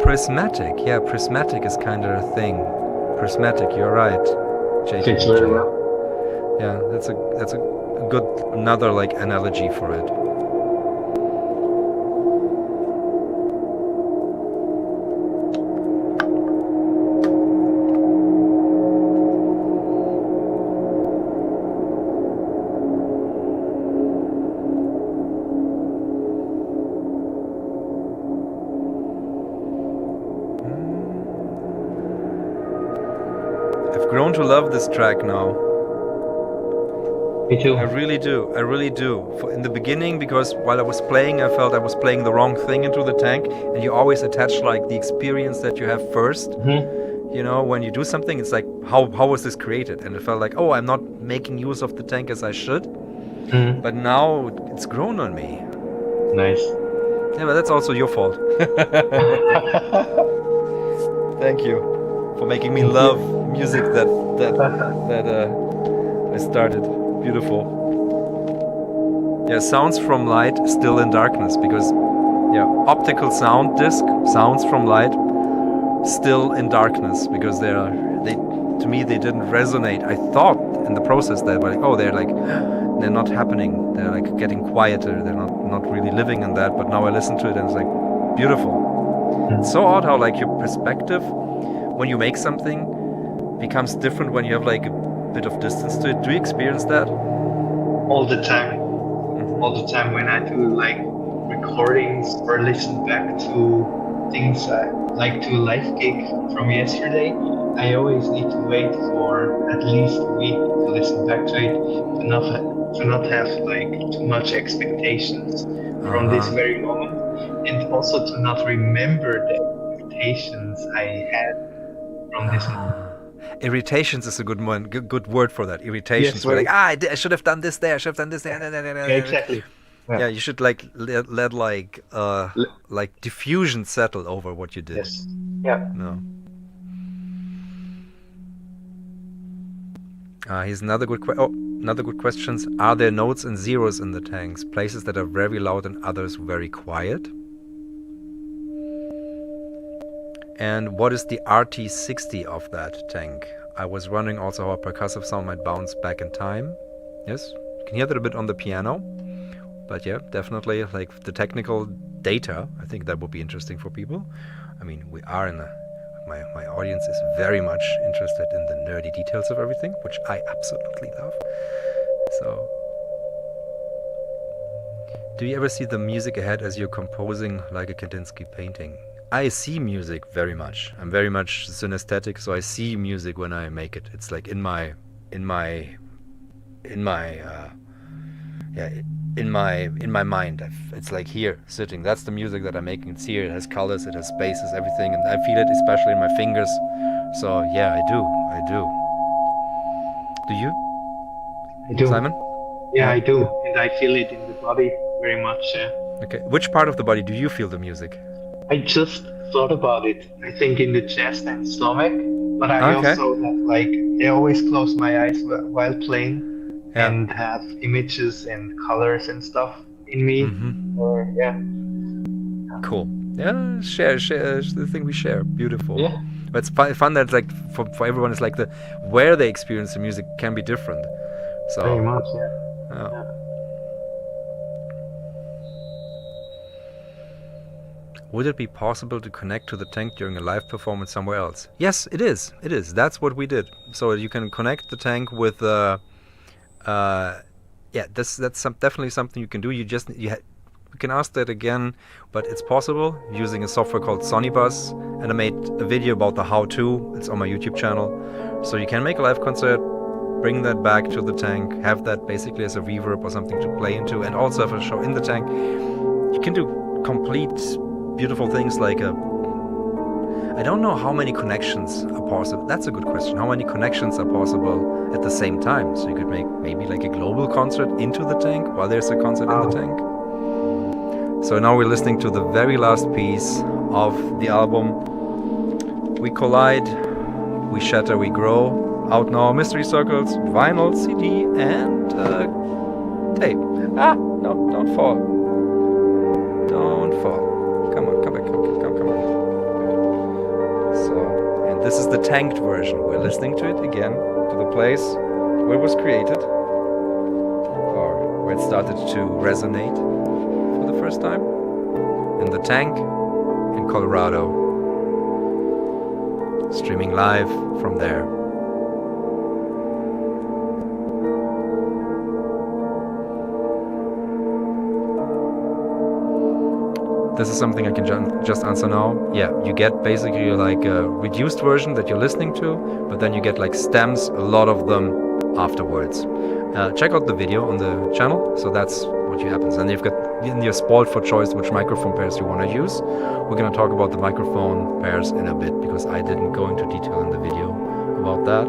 Prismatic, yeah, prismatic is kind of a thing. Prismatic, you're right. Fits very well. Yeah, that's a good another like analogy for it. Grown to love this track now. Me too. I really do. In the beginning, because while I was playing, I felt I was playing the wrong thing into the tank, and you always attach like the experience that you have first. Mm-hmm. You know, when you do something, it's like, how was this created? And it felt like, oh, I'm not making use of the tank as I should. Mm-hmm. But now it's grown on me. Nice. Yeah, but that's also your fault. Thank you for making me love music that I started. Beautiful. Yeah, sounds from light, still in darkness, because optical sound disc, sounds from light, still in darkness, because to me they didn't resonate. I thought in the process that they're not happening. They're like getting quieter. They're not really living in that. But now I listen to it and it's like beautiful. It's so odd how like your perspective when you make something becomes different when you have like a bit of distance to it. Do you experience that? All the time. All the time when I do like recordings or listen back to things like to a live gig from yesterday, I always need to wait for at least a week to listen back to it, to not have like too much expectations from this very moment, and also to not remember the expectations I had from this moment. Irritations is a good one. Good word for that. Irritations. Yes, We're like, I should have done this there. I should have done this there. Yeah, exactly. Yeah, you should like let like diffusion settle over what you did. Yes. Yeah. No. Here's another good questions. Are there notes and zeros in the tanks? Places that are very loud and others very quiet? And what is the RT60 of that tank? I was wondering also how a percussive sound might bounce back in time. Yes, you can hear that a bit on the piano. But yeah, definitely like the technical data, I think that would be interesting for people. I mean, we are in my audience is very much interested in the nerdy details of everything, which I absolutely love. So, do you ever see the music ahead as you're composing like a Kandinsky painting? I see music very much. I'm very much synesthetic, so I see music when I make it. It's like in my mind. It's like here, sitting. That's the music that I'm making. It's here. It has colors. It has spaces, everything, and I feel it especially in my fingers. So yeah, I do. Do you? I do. Simon? Yeah, I do, and I feel it in the body very much. Yeah. Okay. Which part of the body do you feel the music? I just thought about it. I think in the chest and stomach, but I also have like I always close my eyes while playing. Yeah. And have images and colors and stuff in me. Cool. Yeah, share the thing we share. Beautiful. Yeah. But it's fun that like for everyone it's like where they experience the music can be different. So very much, yeah. Would it be possible to connect to the tank during a live performance somewhere else? Yes, it is. It is. That's what we did. So you can connect the tank with yeah, that's definitely something you can do. You can ask that again, but it's possible using a software called Sonybus, and I made a video about the how-to. It's on my YouTube channel. So you can make a live concert, bring that back to the tank, have that basically as a reverb or something to play into, and also have a show in the tank. You can do complete beautiful things like I don't know how many connections are possible. That's a good question. How many connections are possible at the same time? So you could make maybe like a global concert into the tank while there's a concert in the tank. So now we're listening to the very last piece of the album. We collide, we shatter, we grow. Out now, Mystery Circles, vinyl, CD, and tape. No, don't fall. Don't fall. Come on, come back, come on. So, and this is the tanked version. We're listening to it again, to the place where it was created, or where it started to resonate for the first time, in the tank in Colorado. Streaming live from there. This is something I can just answer now. Yeah, you get basically like a reduced version that you're listening to, but then you get like stems, a lot of them afterwards. Check out the video on the channel, so that's what happens. And you've got in your spot for choice which microphone pairs you want to use. We're going to talk about the microphone pairs in a bit, because I didn't go into detail in the video about that.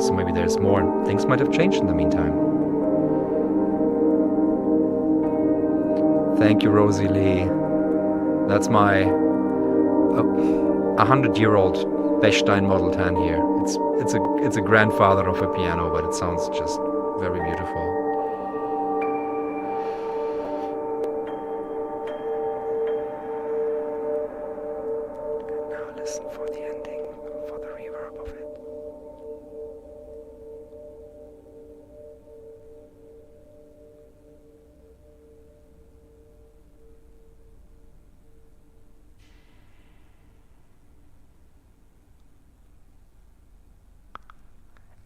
So maybe there's more. Things might have changed in the meantime. Thank you, Rosie Lee. That's my 100-year-old Bechstein Model 10 here. It's a grandfather of a piano, but it sounds just very beautiful. And now listen for the ending, for the reverb of it.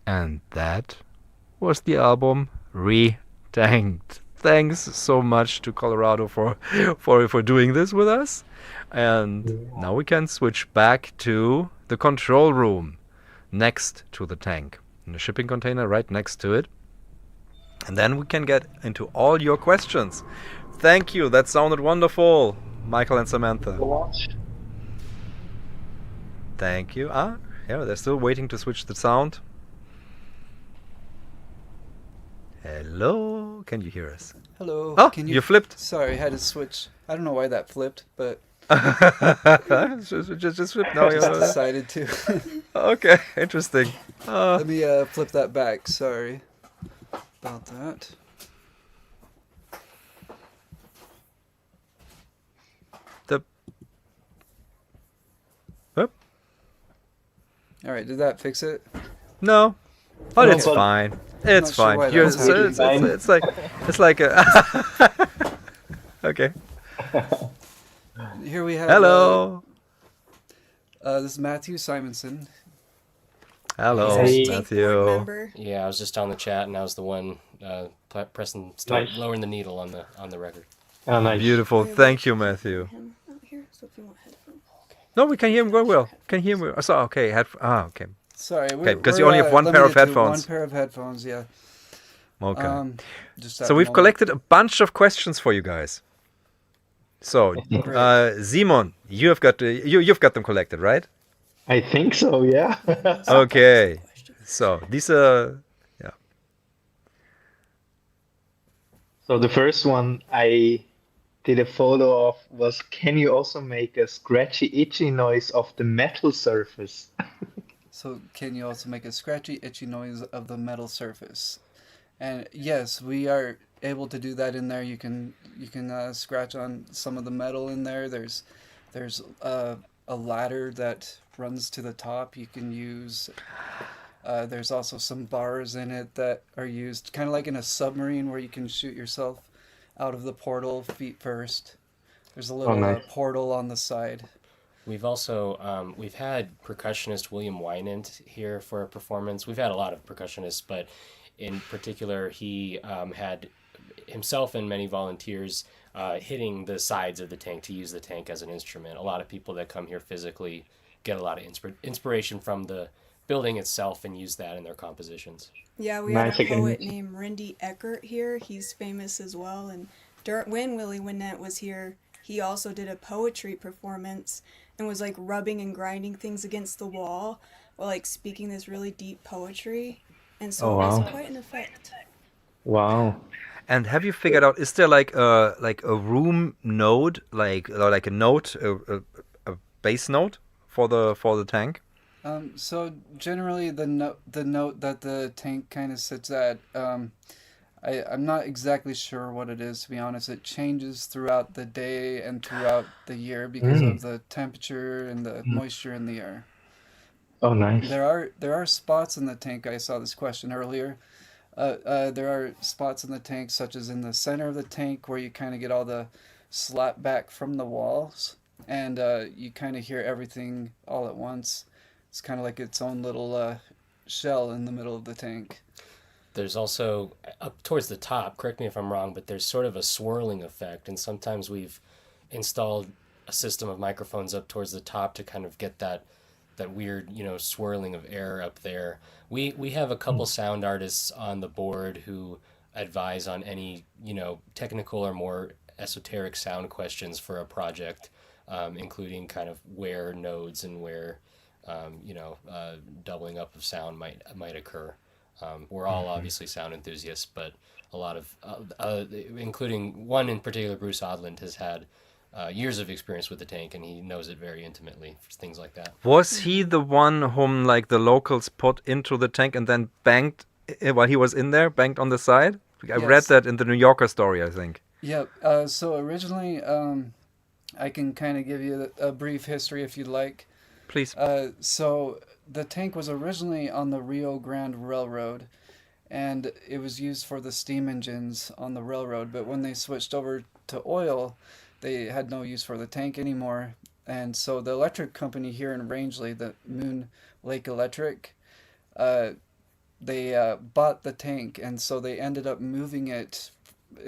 And that was the album Retanked. Thanks so much to Colorado for doing this with us. And now we can switch back to the control room next to the tank. In the shipping container right next to it. And then we can get into all your questions. Thank you. That sounded wonderful, Michael and Samantha. Thank you. Yeah, they're still waiting to switch the sound. Hello, can you hear us? Hello. Oh, Can you flipped. Sorry, I had to switch. I don't know why that flipped, but just flip now. I just decided to. Okay, interesting. Let me flip that back. Sorry about that. All right, did that fix it? No, but No, it's but- fine. It's not sure fine. why You're- that's happening. it's like a. Okay. Here we have. Hello. This is Matthew Simonson. Hello, Hey. Board Matthew. member. Yeah, I was just on the chat, and I was the one pressing start, Nice. lowering the needle on the record. Oh, nice. Beautiful. Thank you, Matthew. Him out here, so if you want headphones. No, we can hear him very well. Can hear him. So okay. Okay. Sorry, Okay, because you only have one pair of limited to headphones. One pair of headphones, yeah. Okay. Just at So the we've moment. collected a bunch of questions for you guys. So, Simon, you've got them collected, right? I think so, yeah. Okay. So these are So the first one I did a photo of was, can you also make a scratchy, itchy noise of the metal surface? So can you also make a scratchy, itchy noise of the metal surface? And yes, we are able to do that in there. You can scratch on some of the metal in there. There's a ladder that runs to the top. You can use. There's also some bars in it that are used kind of like in a submarine where you can shoot yourself out of the portal feet first. There's a little nice. portal on the side. We've also we've had percussionist William Wynant here for a performance. We've had a lot of percussionists, but in particular, he had himself and many volunteers hitting the sides of the tank to use the tank as an instrument. A lot of people that come here physically get a lot of inspiration from the building itself and use that in their compositions. Yeah, we had Nice a again. poet named Randy Eckert here. He's famous as well. And when Willie Winnett was here, he also did a poetry performance and was like rubbing and grinding things against the wall while like speaking this really deep poetry. And so Oh, it was wow. quite an effect. Wow. And have you figured out, is there like a room node, or like a note, a bass note for the tank? So generally, the note that the tank kind of sits at, I'm not exactly sure what it is, to be honest. It changes throughout the day and throughout the year because of the temperature and the moisture in the air. Oh, nice. There are spots in the tank. I saw this question earlier. There are spots in the tank, such as in the center of the tank, where you kind of get all the slap back from the walls, and you kind of hear everything all at once. It's kind of like its own little shell in the middle of the tank. There's also up towards the top, correct me if I'm wrong, but there's sort of a swirling effect, and sometimes we've installed a system of microphones up towards the top to kind of get that weird, swirling of air up there. We have a couple sound artists on the board who advise on any, technical or more esoteric sound questions for a project, including kind of where nodes and where, doubling up of sound might occur. We're all obviously sound enthusiasts, but a lot of, including one in particular, Bruce Odland, has had years of experience with the tank, and he knows it very intimately for things like that. Was he the one whom like the locals put into the tank and then banged while he was in there, banged on the side? I read Yes. that in the New Yorker story, I think. Yep. So originally, I can kind of give you a brief history if you'd like. Please. So the tank was originally on the Rio Grande Railroad, and it was used for the steam engines on the railroad. But when they switched over to oil, they had no use for the tank anymore. And so the electric company here in Rangeley, the Moon Lake Electric, they bought the tank, and so they ended up moving it.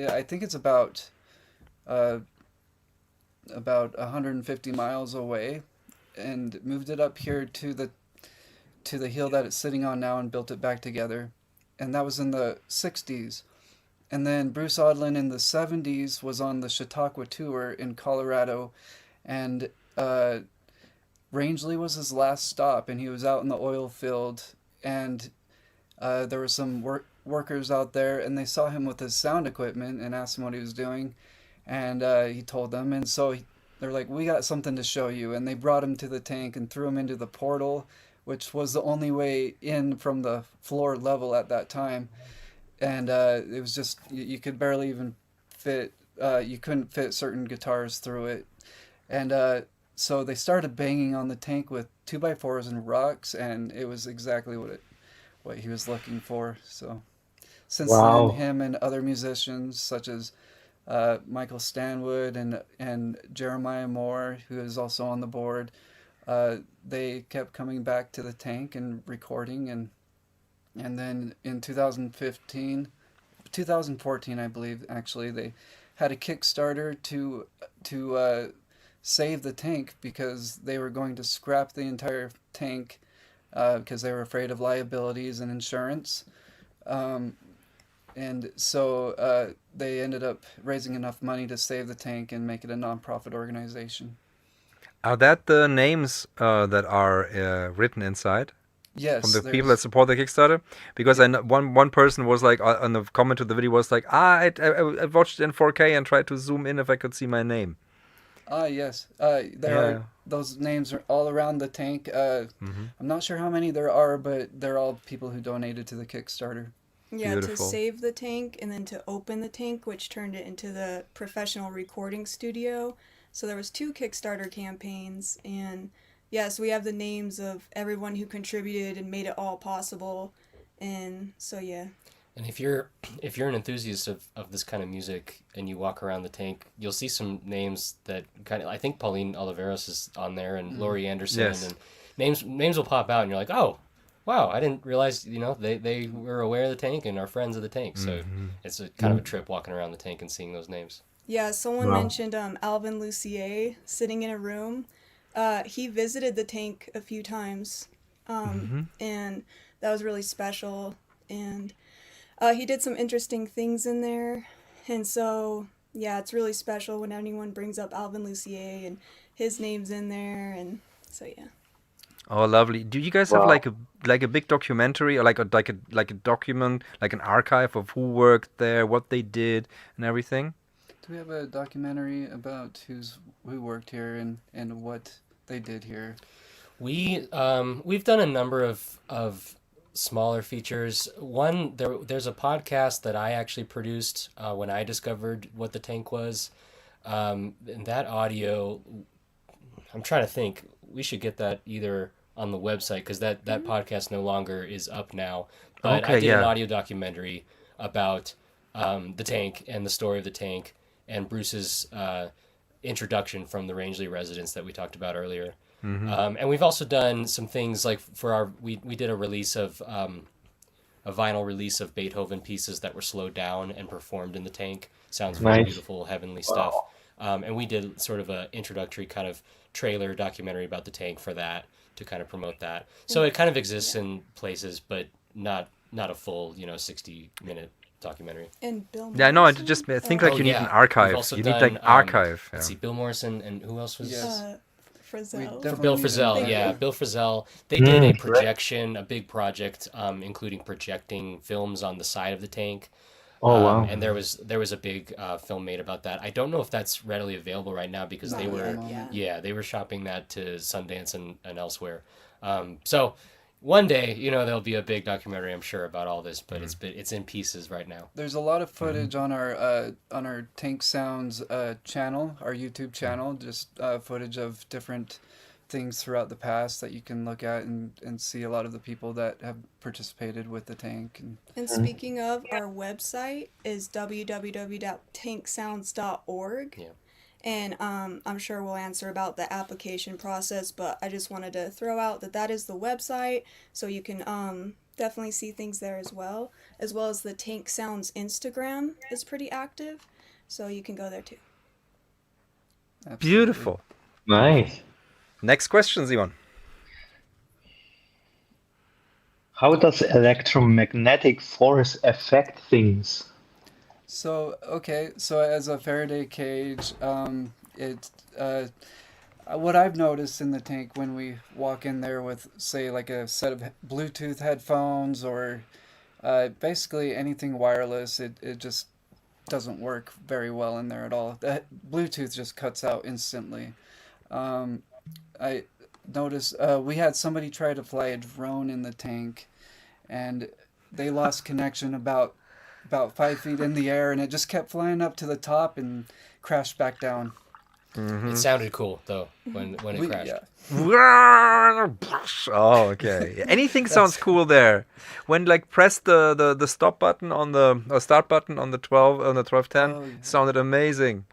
I think it's about 150 miles away, and moved it up here to the hill that it's sitting on now and built it back together. And that was in the 60s. And then Bruce Odlin in the 70s was on the Chautauqua tour in Colorado, and Rangeley was his last stop, and he was out in the oil field, and there were some workers out there, and they saw him with his sound equipment and asked him what he was doing, and he told them, and so they're like, we got something to show you, and they brought him to the tank and threw him into the portal, which was the only way in from the floor level at that time. And it was just, you could barely even fit, you couldn't fit certain guitars through it. And so they started banging on the tank with 2x4s and rocks, and it was exactly what he was looking for. So since Wow. then, him and other musicians such as Michael Stanwood and Jeremiah Moore, who is also on the board, they kept coming back to the tank and recording, and then in 2014, I believe, actually, they had a Kickstarter to save the tank because they were going to scrap the entire tank because they were afraid of liabilities and insurance. And so they ended up raising enough money to save the tank and make it a nonprofit organization. Are that the names that are written inside? Yes, From the people that support the Kickstarter? Because I know one person was like, on the comment to the video was like, I watched it in 4K and tried to zoom in if I could see my name. Yes. Are those names are all around the tank. I'm not sure how many there are, but they're all people who donated to the Kickstarter. Yeah, Beautiful. to save the tank and then to open the tank, which turned it into the professional recording studio. So there was 2 Kickstarter campaigns, and yes, we have the names of everyone who contributed and made it all possible. And so, yeah. And if you're an enthusiast of this kind of music and you walk around the tank, you'll see some names that kind of, I think Pauline Oliveros is on there and Laurie Anderson, Yes. and names will pop out and you're like, oh, wow, I didn't realize, they were aware of the tank and are friends of the tank. So it's a kind of a trip walking around the tank and seeing those names. Yeah, someone Wow. mentioned Alvin Lucier sitting in a room. He visited the tank a few times, and that was really special. And he did some interesting things in there. And so, yeah, it's really special when anyone brings up Alvin Lucier and his name's in there. And so, yeah. Oh, lovely. Do you guys have Wow. like a big documentary or like a document, like an archive of who worked there, what they did, and everything? Do we have a documentary about who worked here and what they did here? We've done a number of smaller features. One, there's a podcast that I actually produced when I discovered what the tank was. And that audio, I'm trying to think. We should get that either on the website, because that podcast no longer is up now. But I Okay, did an yeah. audio documentary about the tank and the story of the tank and Bruce's introduction from the Rangeley residence that we talked about earlier. And we've also done some things like we did a release of a vinyl release of Beethoven pieces that were slowed down and performed in the tank. Sounds very Nice. beautiful, heavenly stuff. And we did sort of a introductory kind of trailer documentary about the tank for that, to kind of promote that. So it kind of exists in places, but not a full 60-minute documentary. And Bill Yeah, no, I Morrison? just think like Oh, you need yeah. an We've archive. also You need done, like archive. Let's see, Bill Morrison, and who else was? Yes. Frizzell. We For definitely Bill need Frisell, Thank yeah, you. Bill Frisell. They did a Right. projection, a big project, including projecting films on the side of the tank. Oh wow. And there was a big film made about that. I don't know if that's readily available right now, because Not they were yet, yeah. they were shopping that to Sundance and elsewhere. So one day, there'll be a big documentary, I'm sure, about all this, but it's in pieces right now. There's a lot of footage on our Tank Sounds channel, our YouTube channel, just footage of different things throughout the past that you can look at and see a lot of the people that have participated with the tank. And speaking of, our website is www.tanksounds.org. Yeah. And I'm sure we'll answer about the application process, but I just wanted to throw out that is the website, so you can definitely see things there as well as the Tank Sounds Instagram is pretty active, so you can go there too. Absolutely. Beautiful. Nice. Next question, Zeon. How does electromagnetic force affect things? So as a Faraday cage, what I've noticed in the tank when we walk in there with, say, like a set of Bluetooth headphones or basically anything wireless, it just doesn't work very well in there at all. The Bluetooth just cuts out instantly. I noticed we had somebody try to fly a drone in the tank, and they lost connection about 5 feet in the air, and it just kept flying up to the top and crashed back down. It sounded cool though when it crashed. Yeah. Oh, okay. Anything sounds cool there. When like press the stop button on the or start button on the 1210, Oh, yeah. sounded amazing.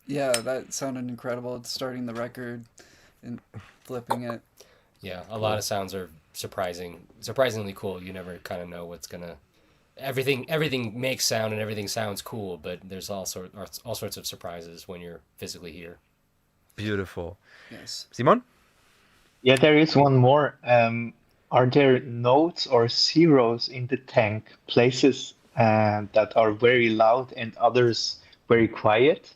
Yeah, that sounded incredible. It's starting the record and flipping it. Yeah, a lot of sounds are surprisingly cool. You never kind of know what's gonna. Everything makes sound and everything sounds cool, but there's all sorts of surprises when you're physically here. Beautiful. Yes. Simon? Yeah, there is one more. Are there notes or zeros in the tank, places that are very loud and others very quiet?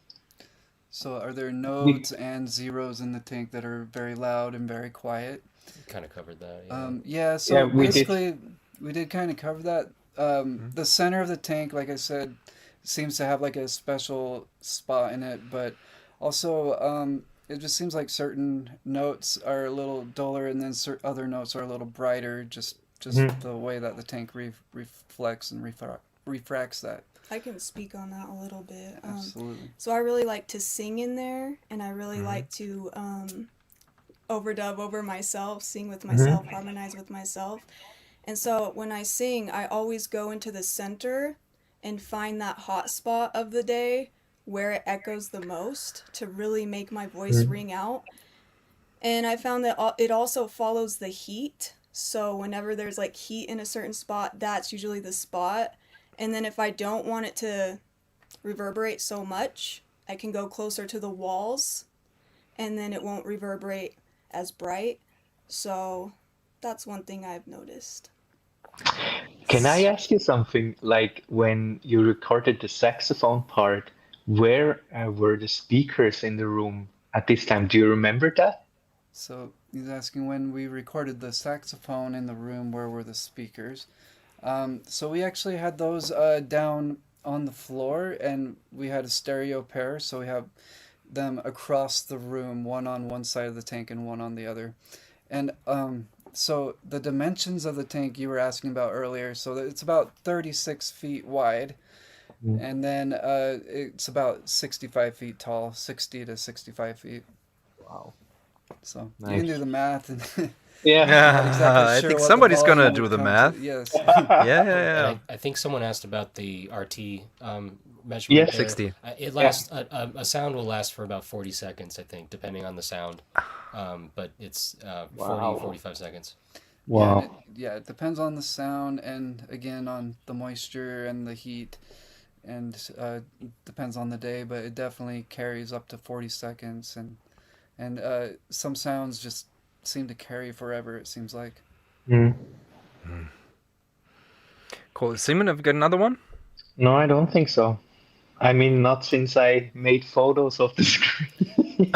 So are there nodes and zeros in the tank that are very loud and very quiet? Kind of covered that. Yeah. Yeah, so Yeah, we did. basically we did kind of cover that. The center of the tank, like I said, seems to have like a special spot in it, but also it just seems like certain notes are a little duller and then other notes are a little brighter, just the way that the tank reflects and refracts that. I can speak on that a little bit. Absolutely. So I really like to sing in there, and I really like to overdub over myself, sing with myself, harmonize with myself. And so when I sing, I always go into the center and find that hot spot of the day where it echoes the most to really make my voice ring out. And I found that it also follows the heat. So whenever there's like heat in a certain spot, that's usually the spot. And then if I don't want it to reverberate so much, I can go closer to the walls and then it won't reverberate as bright. So that's one thing I've noticed. Can I ask you something? Like when you recorded the saxophone part, where were the speakers in the room at this time? Do you remember that? So he's asking when we recorded the saxophone in the room, where were the speakers? So we actually had those down on the floor, and we had a stereo pair, so we have them across the room, one on one side of the tank and one on the other. And so the dimensions of the tank you were asking about earlier, so it's about 36 feet wide, and then it's about 65 feet tall, 60 to 65 feet. Wow. So Nice. you can do the math. And Yeah. not exactly I sure think what the somebody's volume gonna would do the come to. math. Yes. Yeah. And I think someone asked about the RT measurement Yes. there. 60. It lasts, a sound will last for about 40 seconds, I think, depending on the sound. But it's 40, 45 seconds. Wow. Yeah, it depends on the sound and again on the moisture and the heat, and depends on the day, but it definitely carries up to 40 seconds, and some sounds just seem to carry forever, it seems like. Mm. Cool. Simon, have you got another one? No, I don't think so. I mean, not since I made photos of the screen.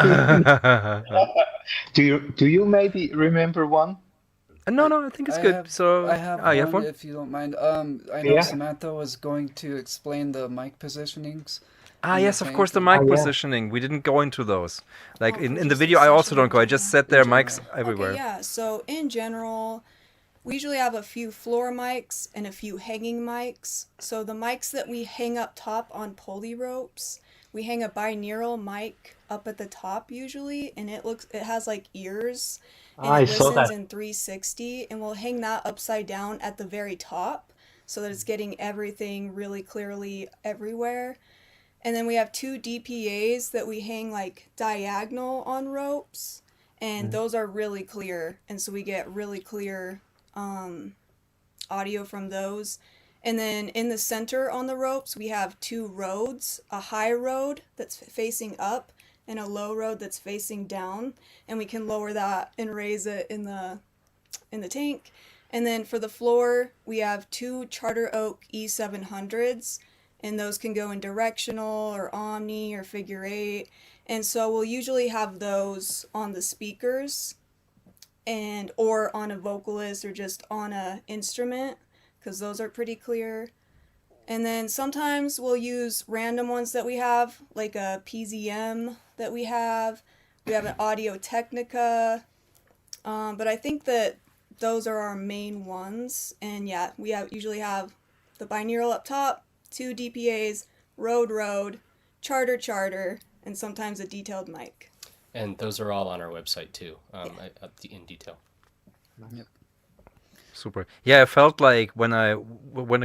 Do you maybe remember one? No, I think it's good. So, I have you have one, one? if you don't mind. I know Yeah. Samantha was going to explain the mic positionings. in the Yes, of course, the tank. mic Oh, yeah. positioning. We didn't go into those. Like Oh, in for the just the video, I also session don't in go. I just general. sat there, In mics general. everywhere. Okay, yeah. So in general, we usually have a few floor mics and a few hanging mics. So the mics that we hang up top on pulley ropes, we hang a binaural mic up at the top usually, and it has like ears, and I it saw listens that. in 360, and we'll hang that upside down at the very top so that it's getting everything really clearly everywhere. And then we have two DPAs that we hang like diagonal on ropes, and those are really clear, and so we get really clear audio from those. And then in the center on the ropes, we have two roads, a high road that's facing up and a low road that's facing down, and we can lower that and raise it in the tank. And then for the floor, we have two Charter Oak E700s, and those can go in directional or omni or figure eight. And so we'll usually have those on the speakers and or on a vocalist or just on a instrument, because those are pretty clear. And then sometimes we'll use random ones that we have, like a PZM that we have. We have an Audio Technica, but I think that those are our main ones. And yeah, we usually have the binaural up top, two DPAs, Rode, Charter, and sometimes a detailed mic. And those are all on our website too, in detail. Yep. Super. Yeah, I felt like when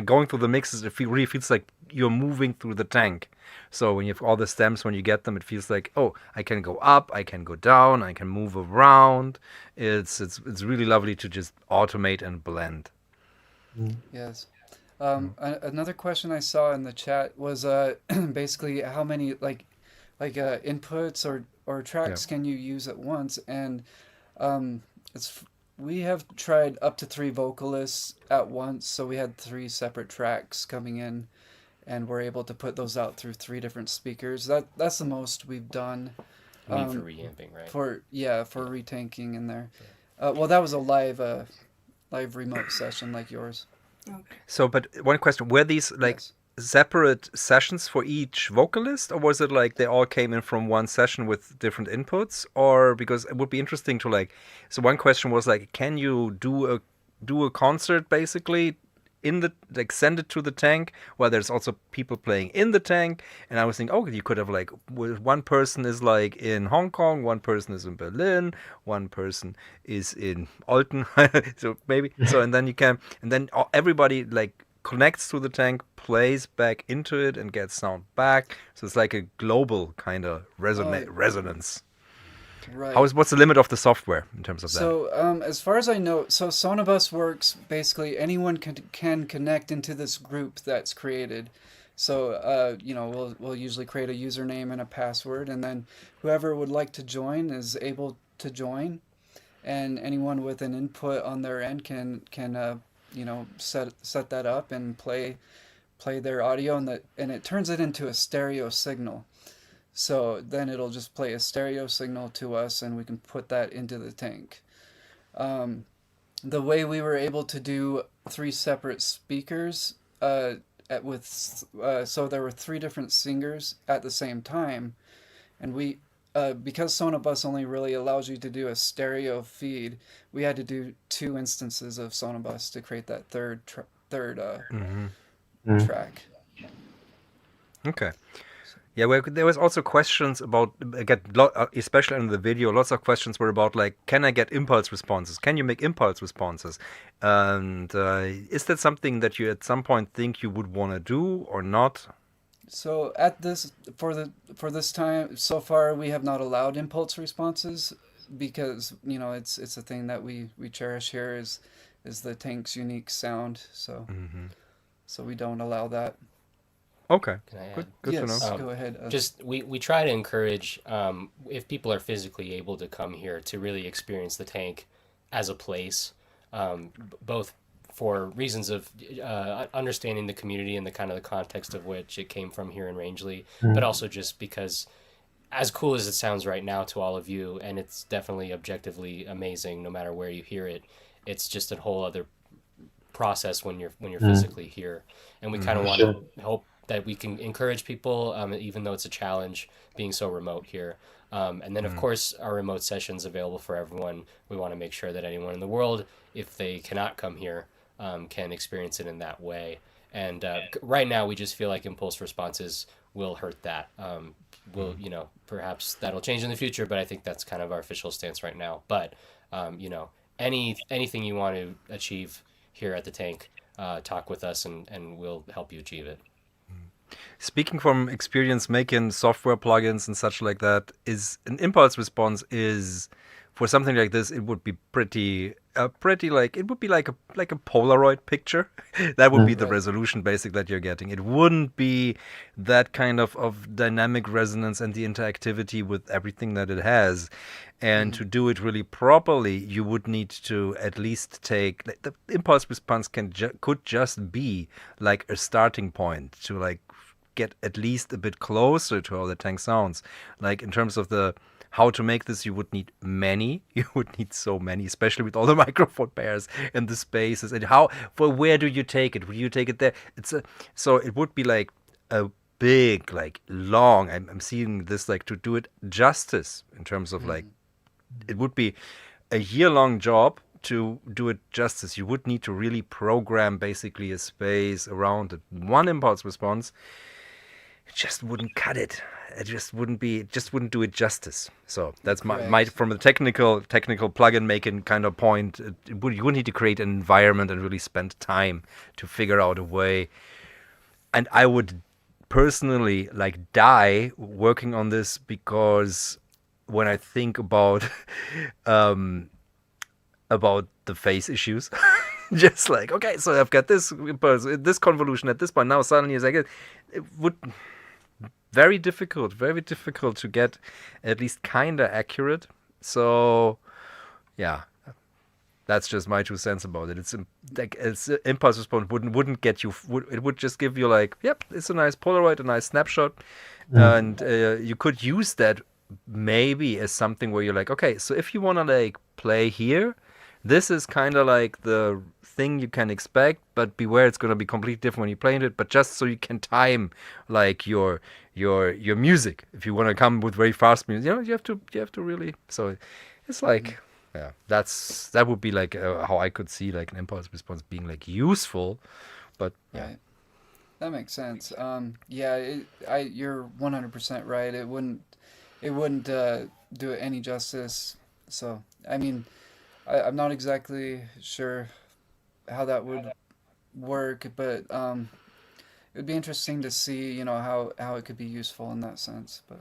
going through the mixes, it really feels like you're moving through the tank. So when you have all the stems, when you get them, it feels like, oh, I can go up, I can go down, I can move around. It's really lovely to just automate and blend. Yes. Another question I saw in the chat was basically how many inputs or tracks can you use at once, and we have tried up to 3 vocalists at once, so we had 3 separate tracks coming in, and we're able to put those out through 3 different speakers. That's the most we've done. You mean for reamping, right? For retanking in there. Well, that was a live remote session like yours. Okay. So, but one question: were these like Yes. separate sessions for each vocalist, or was it like they all came in from one session with different inputs? Or because it would be interesting to like. So one question was like, can you do a concert basically in the like send it to the tank, while there's also people playing in the tank. And I was thinking, oh, you could have like one person is like in Hong Kong, one person is in Berlin, one person is in Alton. So maybe so, and then you can, and then everybody like connects to the tank, plays back into it, and gets sound back. So it's like a global kind of resonance. Right. What's the limit of the software in terms of that? So, as far as I know, so Sonobus works basically anyone can connect into this group that's created. So, we'll usually create a username and a password, and then whoever would like to join is able to join, and anyone with an input on their end can set that up and play their audio, and it turns it into a stereo signal. So then it'll just play a stereo signal to us, and we can put that into the tank. The way we were able to do 3 separate speakers so there were 3 different singers at the same time, and we because Sonobus only really allows you to do a stereo feed, we had to do 2 instances of Sonobus to create that third track. Okay. Yeah, there was also questions about, especially in the video, lots of questions were about like, can I get impulse responses? Can you make impulse responses? And is that something that you at some point think you would want to do or not? So at this for this time so far, we have not allowed impulse responses because it's a thing that we cherish here is the tank's unique sound. So so we don't allow that. Okay. Can I add? Good to Yes, know. go ahead. Just we try to encourage if people are physically able to come here to really experience the tank as a place, both for reasons of understanding the community and the kind of the context of which it came from here in Rangeley, but also just because as cool as it sounds right now to all of you, and it's definitely objectively amazing no matter where you hear it, it's just a whole other process when you're physically here. And we kind of want to hope that we can encourage people, even though it's a challenge being so remote here. And then, of course, our remote sessions available for everyone. We want to make sure that anyone in the world, if they cannot come here, can experience it in that way. And right now, we just feel like impulse responses will hurt that. Perhaps that'll change in the future, but I think that's kind of our official stance right now. But, anything you want to achieve here at the tank, talk with us and we'll help you achieve it. Speaking from experience making software plugins and such like that, is an impulse response is for something like this, it would be pretty like it would be like a Polaroid picture. That would be the resolution basic that you're getting. It wouldn't be that kind of dynamic resonance and the interactivity with everything that it has. And to do it really properly, you would need to at least take the impulse response could just be like a starting point to like get at least a bit closer to how the tank sounds. Like in terms of the how to make this, you would need many. You would need so many, especially with all the microphone pairs and the spaces. And where do you take it? Will you take it there? So it would be like a big, like long. I'm seeing this like to do it justice in terms of like it would be a year-long job to do it justice. You would need to really program basically a space around it. One impulse response, it just wouldn't cut it. It just wouldn't do it justice. So that's my from a technical plugin making kind of point. You would need to create an environment and really spend time to figure out a way. And I would personally like die working on this because when I think about the phase issues, just like, okay, so I've got this convolution at this point. Now suddenly it's like it would very difficult to get at least kinda accurate. So yeah, that's just my 2 cents about it. It's impulse response wouldn't get you. It would just give you like, yep, it's a nice Polaroid, a nice snapshot, and you could use that maybe as something where you're like, okay, so if you want to like play here, this is kind of like the thing you can expect, but beware, it's going to be completely different when you play it. But just so you can time like your music, if you want to come with very fast music, you have to really. So it's like yeah, that would be like how I could see like an impulse response being like useful, but yeah. Right. That makes sense. Yeah, you're 100% right. It wouldn't do it any justice. So, I mean, I'm not exactly sure how that would work, but it would be interesting to see, how it could be useful in that sense. But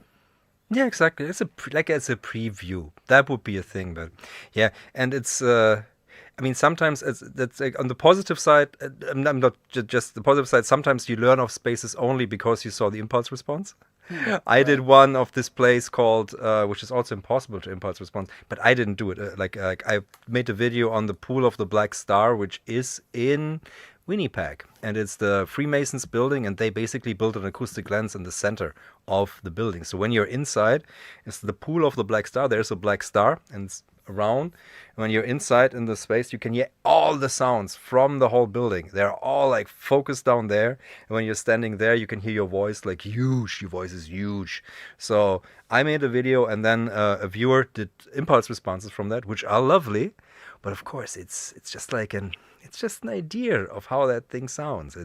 Yeah, exactly. It's a preview. That would be a thing, but yeah, and it's. I mean, sometimes that's like on the positive side. I'm not just the positive side. Sometimes you learn of spaces only because you saw the impulse response. I did right. one of this place called, which is also impossible to impulse response, but I didn't do it. Like I made a video on the Pool of the Black Star, which is in Winnipeg, and it's the Freemasons building, and they basically built an acoustic lens in the center of the building. So when you're inside, it's the Pool of the Black Star. There's a black star, and it's around. When you're inside in the space, you can hear all the sounds from the whole building. They're all like focused down there. And when you're standing there, you can hear your voice like huge. Your voice is huge. So I made a video, and then a viewer did impulse responses from that, which are lovely. But of course, it's just an idea of how that thing sounds.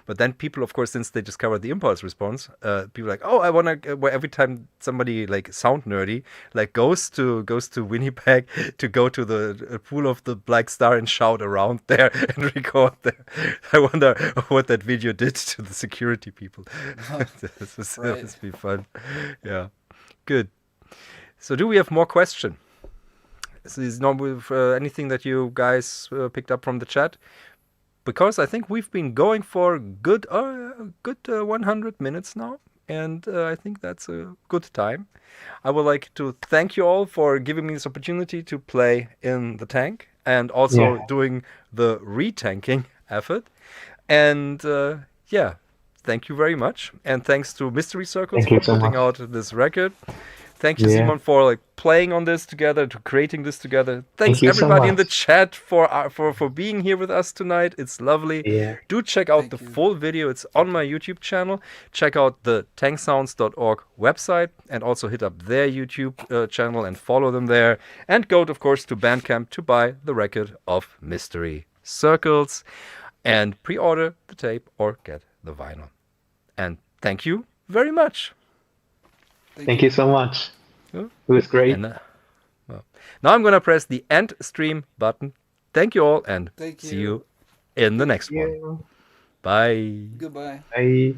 But then people, of course, since they discovered the impulse response, people are like, oh, I want to. Every time somebody like sound nerdy like goes to Winnipeg to go to the Pool of the Black Star and shout around there and record there. I wonder what that video did to the security people. This Right. must be fun. Yeah, good. So, do we have more questions? Is not with anything that you guys picked up from the chat, because I think we've been going for good 100 minutes now, and I think that's a good time. I would like to thank you all for giving me this opportunity to play in the tank and also Yeah. doing the retanking effort. And yeah, thank you very much, and thanks to Mystery Circles Thank you for so putting much. out this record. Thank you, Yeah. Simon, for like playing on this together, to creating this together. Thanks Thank you so everybody in the much. chat for being here with us tonight. It's lovely. Yeah. Do check out Thank the you. full video. It's on my YouTube channel. Check out the tanksounds.org website, and also hit up their YouTube channel and follow them there. And go, of course, to Bandcamp to buy the record of Mystery Circles and pre-order the tape or get the vinyl. And thank you very much. Thank you so much. Yeah. It was great. And well, now I'm going to press the end stream button. Thank you all, and Thank see you. you in the next one. Yeah. Bye. Goodbye. Bye.